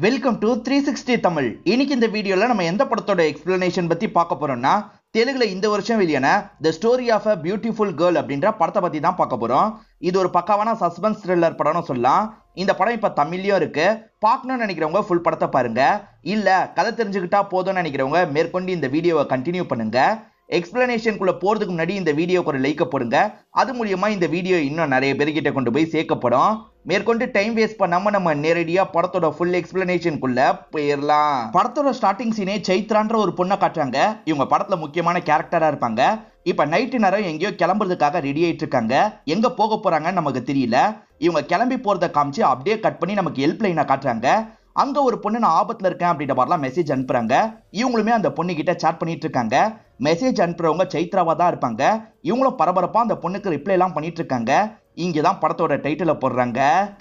Welcome to 360 Tamil. இன்னைக்கு இந்த வீடியோல நம்ம எந்த படத்தோட எக்ஸ்பிளனேஷன் பத்தி பார்க்க போறோம்னா, தெலுங்குல இந்த வருஷம் வெளியான the story of a beautiful girl அப்படின்ற படத்தை பத்தி தான் பார்க்க போறோம். இது ஒரு பக்காவான சஸ்பென்ஸ் த்ரில்லர் படம்னு சொல்லலாம். இந்த படம் இப்ப தமிழ்லயும் இருக்கு. பார்க்கணும்னு நினைக்கிறவங்க ஃபுல் படத்தை பாருங்க. இல்ல கதை தெரிஞ்சுக்கிட்டா போதும்னு நினைக்கிறவங்க மேற்கொண்டு இந்த வீடியோவை கண்டினியூ பண்ணுங்க. எக்ஸ்பிளனேஷனுக்குள்ள போறதுக்கு முன்னாடி இந்த வீடியோக்கு ஒரு லைக் போடுங்க. அது மூலியமா இந்த வீடியோ இன்னும் நிறைய பேர்கிட்ட கொண்டு போய் சேர்க்கப்படும். மேற்கொண்டு டைம் வேஸ்ட் பண்ணாம நம்ம நேரடியா படத்தோட ஃபுல் எக்ஸ்பிளனேஷனுக்குள்ள போயிடலாம். படத்தோட ஸ்டார்டிங் சீனே சைத்ரான்ற ஒரு பொண்ணை காட்டுறாங்க. இவங்க படத்துல முக்கியமான கேரக்டரா இருப்பாங்க. இப்ப நைட்டு நேரம் எங்கேயோ கிளம்புறதுக்காக ரெடி ஆயிட்டு இருக்காங்க. எங்க போக போறாங்கன்னு நமக்கு தெரியல. இவங்க கிளம்பி போறதை காமிச்சு அப்படியே கட் பண்ணி நமக்கு ஹெல்ப் லைனை காட்டுறாங்க. அங்க ஒரு பொண்ணு நான் ஆபத்துல இருக்கேன் அப்படின்ற மாதிரிலாம் மெசேஜ் அனுப்புறாங்க. இவங்களுமே அந்த பொண்ணு கிட்ட சாட் பண்ணிட்டு இருக்காங்க. மெசேஜ் அனுப்புறவங்க சைத்ராவா தான் இருப்பாங்க. இவங்களும் பரபரப்பா அந்த பொண்ணுக்கு ரிப்ளை எல்லாம் பண்ணிட்டு இருக்காங்க. இங்கதான் படத்தோட டைட்டில போடுறாங்க.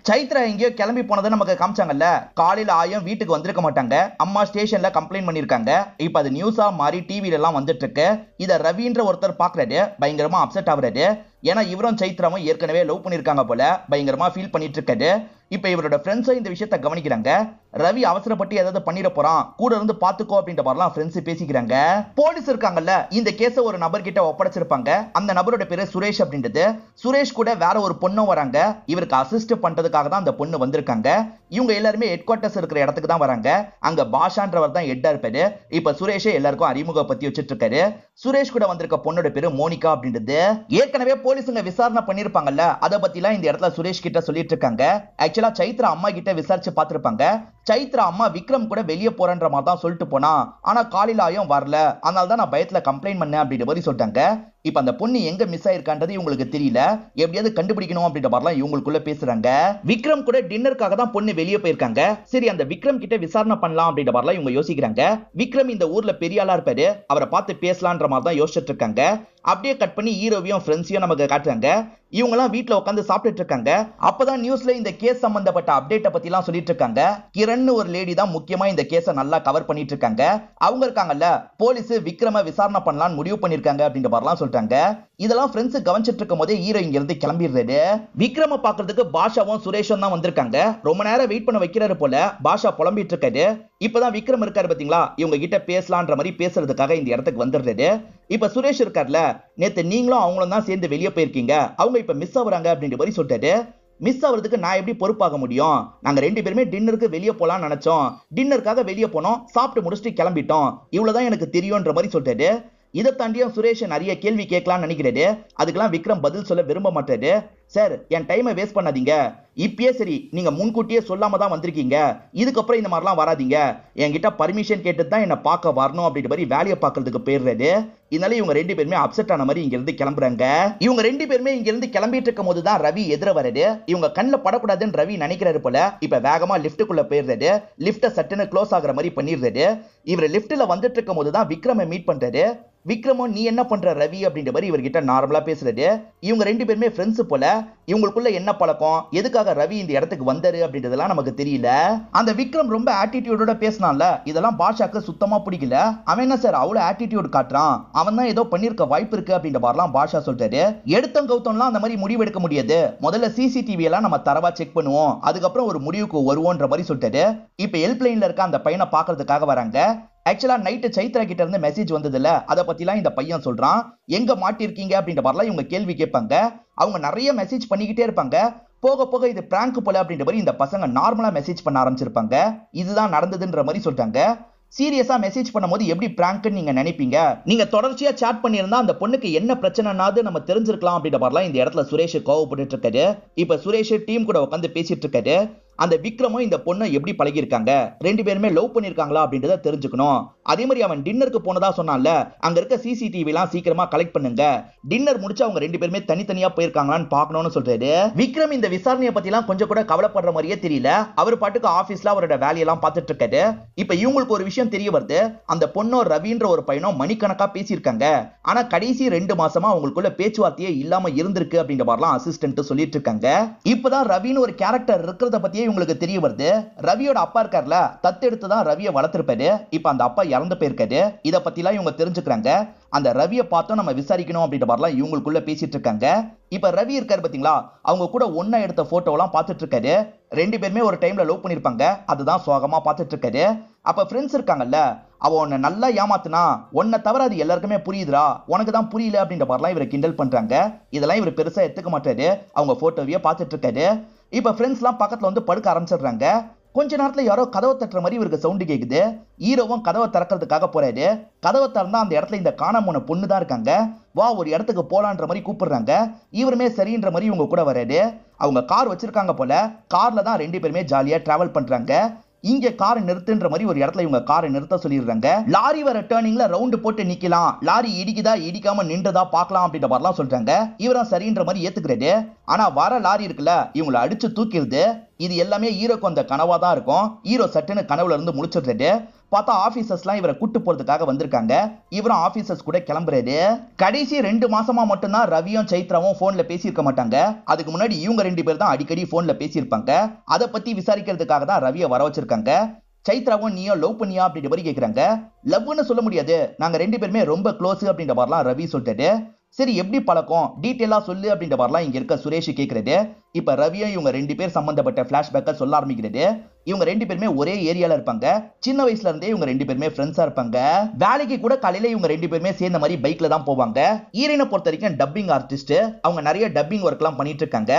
சைத்ரா எங்கேயோ கிளம்பி போனதை நமக்கு காமிச்சாங்கல்ல. காலையில ஆயும் வீட்டுக்கு வந்திருக்க மாட்டாங்க. அம்மா ஸ்டேஷன்ல கம்ப்ளைண்ட் பண்ணிருக்காங்க. இப்ப அது நியூஸா மாறி டிவில எல்லாம் வந்துட்டு இருக்கு. இத ரவின்ற ஒருத்தர் பாக்குறாரு. பயங்கரமா அப்செட் ஆகுறாரு. ஏன்னா இவரும் சைத்ராவும் ஏற்கனவே லவ் பண்ணிருக்காங்க போல. பயங்கரமா ஃபீல் பண்ணிட்டு இருக்காரு. இப்ப இவரோட ஃப்ரெண்ட்ஸும் இந்த விஷயத்தை கவனிக்கிறாங்க. ரவி அவசரப்பட்டு ஏதாவது பண்ணிட போறான், கூட இருந்து பாத்துக்கோ அப்படின்ற மாதிரிலாம் ஃப்ரெண்ட்ஸ் பேசிக்கிறாங்க. போலீஸ் இருக்காங்கல்ல, இந்த கேஸ ஒரு நபர் கிட்ட ஒப்படைச்சிருப்பாங்க. அந்த நபரோட பேரு சுரேஷ் அப்படின்றது. சுரேஷ் கூட வேற ஒரு பொண்ணும் வராங்க. இவருக்கு அசிஸ்ட் பண்றதுக்காக தான் அந்த பொண்ணு வந்திருக்காங்க. இவங்க எல்லாருமே ஹெட் குவார்டர்ஸ் இருக்கிற இடத்துக்கு தான் வராங்க. அங்க பாஷான்றவர் தான் ஹெட்டா இருப்பாரு. இப்ப சுரேஷே எல்லாருக்கும் அறிமுக பத்தி வச்சிட்டு இருக்காரு. சுரேஷ் கூட வந்திருக்க பொண்ணோட பேரு மோனிகா அப்படின்றது. ஏற்கனவே போலீஸுங்க விசாரணை பண்ணிருப்பாங்கல்ல, அதை பத்தி எல்லாம் இந்த இடத்துல சுரேஷ் கிட்ட சொல்லிட்டு இருக்காங்க. ஆக்சுவலா சைத்ரா அம்மா கிட்ட விசாரிச்சு பார்த்திருப்பாங்க. சைத்ரா அம்மா விக்ரம் கூட வெளியே போறன்ற மாதிரி தான் சொல்லிட்டு போனா. ஆனா காலையில ஆயும் வரல. அதனால தான் நான் பயத்துல கம்ப்ளைண்ட் பண்ணேன் அப்படின்ற மாதிரி சொல்லிட்டாங்க. இப்ப அந்த பொண்ணு எங்க மிஸ் ஆயிருக்கான்றது இவங்களுக்கு தெரியல. எப்படியாவது கண்டுபிடிக்கணும் அப்படின்ற மாதிரிலாம் இவங்களுக்குள்ள பேசுறாங்க. விக்ரம் கூட டின்னருக்காக தான் பொண்ணு வெளியே போயிருக்காங்க. சரி அந்த விக்ரம் கிட்ட விசாரணை பண்ணலாம் அப்படின்ற மாதிரிலாம் இவங்க யோசிக்கிறாங்க. விக்ரம் இந்த ஊர்ல பெரிய ஆளா இருப்பாரு. அவரை பார்த்து பேசலான்ற மாதிரி தான் யோசிச்சுட்டு இருக்காங்க. அப்படியே கட் பண்ணி ஹீரோவையும் ஃப்ரெண்ட்ஸையும் நமக்கு காட்டுறாங்க. இவங்க எல்லாம் வீட்டுல உட்காந்து சாப்பிட்டுட்டு இருக்காங்க. அப்பதான் நியூஸ்ல இந்த கேஸ் சம்பந்தப்பட்ட அப்டேட்ட பத்தி எல்லாம் சொல்லிட்டு இருக்காங்க. கிரண் ஒரு லேடி தான் முக்கியமா இந்த கேஸை நல்லா கவர் பண்ணிட்டு இருக்காங்க. அவங்க இருக்காங்கல்ல, போலீஸ் விக்ரம விசாரணை பண்ணலாம்னு முடிவு பண்ணிருக்காங்க அப்படின்ற மாதிரிலாம் சொல்லிட்டாங்க. இதெல்லாம் ஃப்ரெண்ட்ஸ் கவனிச்சிட்டு இருக்கும் போதே ஹீரோ இங்க இருந்து கிளம்பிடுறாரு. விக்ரம பாக்குறதுக்கு பாஷாவும் சுரேஷும் தான் வந்திருக்காங்க. ரொம்ப நேரம் வெயிட் பண்ண வைக்கிறாரு போல. பாஷா புலம்பிட்டு இருக்காரு. இப்பதான் விக்ரம் இருக்காரு பாத்தீங்களா, இவங்க கிட்ட பேசலான்ற மாதிரி பேசுறதுக்காக இந்த இடத்துக்கு வந்துடுறாரு. இப்ப சுரேஷ் இருக்கார்ல, நேத்து நீங்களும் அவங்களும் தான் சேர்ந்து வெளியே போயிருக்கீங்க, அவங்க இப்ப மிஸ் ஆகுறாங்க அப்படின்ற மாதிரி சொல்லிட்டாரு. மிஸ் ஆகுறதுக்கு நான் எப்படி பொறுப்பாக முடியும்? நாங்க ரெண்டு பேருமே டின்னருக்கு வெளியே போலாம்னு நினைச்சோம். டின்னருக்காக வெளியே போனோம், சாப்பிட்டு முடிச்சுட்டு கிளம்பிட்டோம். இவ்வளவுதான் எனக்கு தெரியும்ன்ற மாதிரி சொல்லிட்டாரு. இதை தாண்டியும் சுரேஷ் நிறைய கேள்வி கேட்கலாம்னு நினைக்கிறாரு. அதுக்கெல்லாம் விக்ரம் பதில் சொல்ல விரும்ப மாட்டாரு. சார் என் டைமை வேஸ்ட் பண்ணாதீங்க. இப்பயே சரி, நீங்க முன்கூட்டியே சொல்லாம தான் வந்திருக்கீங்க. இதுக்கப்புறம் இந்த மாதிரிலாம் வராதீங்க. என்கிட்ட பர்மிஷன் கேட்டு தான் என்ன பார்க்க வரணும் அப்படின்ற மாதிரி வேலையை பார்க்கறதுக்கு போயிடுறாரு. இதனால இவங்க ரெண்டு பேருமே அப்செட் ஆன மாதிரி இங்க இருந்து கிளம்புறாங்க. இவங்க ரெண்டு பேருமே இங்க இருந்து கிளம்பிட்டு இருக்கும் போது தான் ரவி எதிர வராரு. இவங்க கண்ணில் படக்கூடாதுன்னு ரவி நினைக்கிறாரு போல. இப்ப வேகமா லிப்டுக்குள்ள போயிடுறாரு. லிப்ட சட்டுன்னு க்ளோஸ் ஆகுற மாதிரி பண்ணிடுறாரு. இவர் லிப்ட்ல வந்துட்டு இருக்கும் போது தான் விக்ரமை மீட் பண்றாரு. விக்ரமும் நீ என்ன பண்ற ரவி அப்படின்ற மாதிரி இவர்கிட்ட நார்மலா பேசுறாரு. இவங்க ரெண்டு பேருமே ஃப்ரெண்ட்ஸ் போல. இவங்களுக்குள்ள என்ன பழக்கம், எதுக்காக ரவி இந்த இடத்துக்கு வந்தாரு அப்படின்றதெல்லாம் நமக்கு தெரியல. அந்த விக்ரம் ரொம்ப ஆட்டிடியூடோட பேசினான்ல, இதெல்லாம் பாஷாக்கு சுத்தமா பிடிக்கல. அவன் என்ன சார் அவ்வளவு ஆட்டிடியூட் காட்டுறான், அவன் தான் ஏதோ பண்ணிருக்க வாய்ப்பு இருக்கு அப்படின்ற மாதிரிலாம் பாஷா சொல்றாரு. எடுத்தம் கௌத்தம்லாம் அந்த மாதிரி முடிவு எடுக்க முடியாது. முதல்ல சிசிடிவி எல்லாம் நம்ம தரவா செக் பண்ணுவோம், அதுக்கப்புறம் ஒரு முடிவுக்கு வருவோன்ற மாதிரி சொல்லிட்டாரு. இப்ப ஹெல்ப் லைன்ல இருக்க அந்த பையனை பாக்குறதுக்காக வராங்க. ஆக்சுவலா நைட்டு சைத்ரா கிட்ட இருந்து மெசேஜ் வந்ததுல, அதை பத்திலாம் இந்த பையன் சொல்றான். எங்க மாட்டிருக்கீங்க அப்படின்ற மாதிரிலாம் இவங்க கேள்வி கேட்பாங்க. அவங்க நிறைய மெசேஜ் பண்ணிக்கிட்டே இருப்பாங்க. போக போக இது பிராங்க் போல அப்படின்ற மாதிரி இந்த பசங்க நார்மலா மெசேஜ் பண்ண ஆரம்பிச்சிருப்பாங்க. இதுதான் நடந்ததுன்ற மாதிரி சொல்றாங்க. சீரியஸா மெசேஜ் பண்ணும்போது எப்படி பிராங்க்னு நீங்க நினைப்பீங்க? நீங்க தொடர்ச்சியா சாட் பண்ணியிருந்தா அந்த பொண்ணுக்கு என்ன பிரச்சனைனாது நம்ம தெரிஞ்சிருக்கலாம் அப்படின்ற மாதிரிலாம் இந்த இடத்துல சுரேஷ் கோவப்பட்டு இருக்காரு. இப்ப சுரேஷ் டீம் கூட உட்காந்து பேசிட்டு இருக்காரு. அந்த விக்ரமும் இந்த பொண்ணை எப்படி பழகி இருக்காங்க, ரெண்டு பேருமே லவ் பண்ணிருக்காங்களா அப்படின்றத தெரிஞ்சுக்கணும். அதே மாதிரி அவன் டின்னருக்கு போனதா சொன்னான்ல, அங்க இருக்க சிசிடிவி எல்லாம் சீக்கிரமா கலெக்ட் பண்ணுங்க. டின்னர் முடிச்சு அவங்க ரெண்டு பேருமே தனித்தனியா போயிருக்காங்களான்னு பார்க்கணும்னு சொல்றாரு. விக்ரம் இந்த விசாரணையை பத்தி எல்லாம் கொஞ்சம் கூட கவலைப்படுற மாதிரியே தெரியல. அவர் பாட்டுக்கு ஆபீஸ்ல அவரோட வேலையெல்லாம் பார்த்துட்டு இருக்காரு. இப்ப இவங்களுக்கு ஒரு விஷயம் தெரிய வருது. அந்த பொண்ணும் ரவின்ற ஒரு பையனும் மணிக்கணக்கா பேசியிருக்காங்க. ஆனா கடைசி 2 மாசமா அவங்களுக்குள்ள பேச்சுவார்த்தையே இல்லாம இருந்திருக்கு அப்படின்ற மாதிரிலாம் அசிஸ்டன்ட் சொல்லிட்டு இருக்காங்க. இப்பதான் ரவின்னு ஒரு கேரக்டர் இருக்கிறத பத்தியே போறதுக்கே உங்களுக்கு தெரிய வருது ரவியோட அப்பா இருக்கார்ல தத்தெடுத்து தான் ரவியை வளர்த்திருப்பாரு. இப்ப அந்த அப்பா இறந்து போயிருக்காரு. இத பத்திலாம் இவங்க தெரிஞ்சுக்கிறாங்க. அந்த ரவியை பார்த்தோம் நம்ம விசாரிக்கணும் அப்படின்ற மாதிரிலாம் இவங்களுக்குள்ள பேசிட்டு இருக்காங்க. இப்ப ரவி இருக்காரு பாத்தீங்களா, அவங்க கூட ஒன்னா எடுத்த போட்டோ எல்லாம் பார்த்துட்டு இருக்காரு. ரெண்டு பேருமே ஒரு டைம்ல லவ் பண்ணிருப்பாங்க. அதுதான் சோகமா பார்த்துட்டு இருக்காரு. அப்ப ஃப்ரெண்ட்ஸ் இருக்காங்கல்ல, அவ உன்னை நல்லா ஏமாத்துனா உன்னை தவிர அது எல்லாருக்குமே புரியுதுடா, உனக்கு தான் புரியல அப்படின்ற மாதிரிலாம் இவரை கிண்டல் பண்றாங்க. இதெல்லாம் இவர் பெருசா எடுத்துக்க மாட்டாரு. அவங்க போட்டோவையே பார்த்துட்டு இருக்காரு. இப்ப ஃப்ரெண்ட்ஸ் எல்லாம் பக்கத்துல வந்து படுக்க ஆரம்பிச்சிடுறாங்க. கொஞ்ச நேரத்துல யாரோ கதவை தட்டுற மாதிரி இவருக்கு சவுண்டு கேக்குது. ஹீரோவும் கதவை திறக்கிறதுக்காக போறாரு. கதவை திறந்தா அந்த இடத்துல இந்த காணாம போன பொண்ணு தான் இருக்காங்க. வா ஒரு இடத்துக்கு போலான்ற மாதிரி கூப்பிடுறாங்க. இவருமே சரின்ற மாதிரி இவங்க கூட வராரு. அவங்க கார் வச்சிருக்காங்க போல. கார்ல தான் ரெண்டு பேருமே ஜாலியா டிராவல் பண்றாங்க. இங்க காரை நிறுத்துன்ற மாதிரி ஒரு இடத்துல இவங்க காரை நிறுத்த சொல்லிடுறாங்க. லாரி வர டர்னிங்ல ரவுண்ட் போட்டு நிக்கலாம், லாரி இடிக்குதா இடிக்காம நின்றதா பார்க்கலாம் அப்படின்ற மாதிரிலாம் சொல்றாங்க. இவரும் சரின்ற மாதிரி ஏத்துக்கிறாரு. ஆனா வர லாரி இருக்குல்ல, இவங்களை அடிச்சு தூக்கிடுது. இது எல்லாமே ஹீரோக்கு அந்த கனவா தான் இருக்கும். ஹீரோ சட்டுன்னு கனவுல இருந்து முழிச்சிடுறாரு. பார்த்தா ஆபீசர்ஸ்லாம் இவரை கூட்டு போறதுக்காக வந்திருக்காங்க. இவரும் ஆபீசர்ஸ் கூட கிளம்புறாரு. கடைசி 2 மாசமா மட்டும்தான் ரவியும் சைத்ராவும் போன்ல பேசியிருக்க மாட்டாங்க. அதுக்கு முன்னாடி இவங்க 2 பேர் தான் அடிக்கடி போன்ல பேசியிருப்பாங்க. அதை பத்தி விசாரிக்கிறதுக்காக தான் ரவியை வர வச்சிருக்காங்க. சைத்ராவும் நீயோ லவ் பண்ணியா அப்படின்ற மாதிரி கேக்குறாங்க. லவ்னு சொல்ல முடியாது, நாங்க 2 பேருமே ரொம்ப க்ளோஸ் அப்படின்ற மாதிரிலாம் ரவி சொல்லிட்டாரு. சரி எப்படி பழக்கம் டீட்டெயிலா சொல்லு அப்படின்ற மாதிரிலாம் இங்க இருக்க சுரேஷ் கேக்குறது. இப்ப ரவியும் இவங்க 2 பேர் சம்பந்தப்பட்ட பிளாஷ்பேக்கை சொல்ல ஆரம்பிக்கிறது. இவங்க 2 பேருமே ஒரே ஏரியால இருப்பாங்க. சின்ன வயசுல இருந்தே இவங்க 2 பேருமே ஃப்ரெண்ட்ஸா இருப்பாங்க. வேலைக்கு கூட காலையில இவங்க 2 பேருமே சேர்ந்த மாதிரி பைக்ல தான் போவாங்க. ஹீரோயினை பொறுத்த வரைக்கும் டப்பிங் ஆர்டிஸ்ட். அவங்க நிறைய டப்பிங் ஒர்க் எல்லாம் பண்ணிட்டு இருக்காங்க.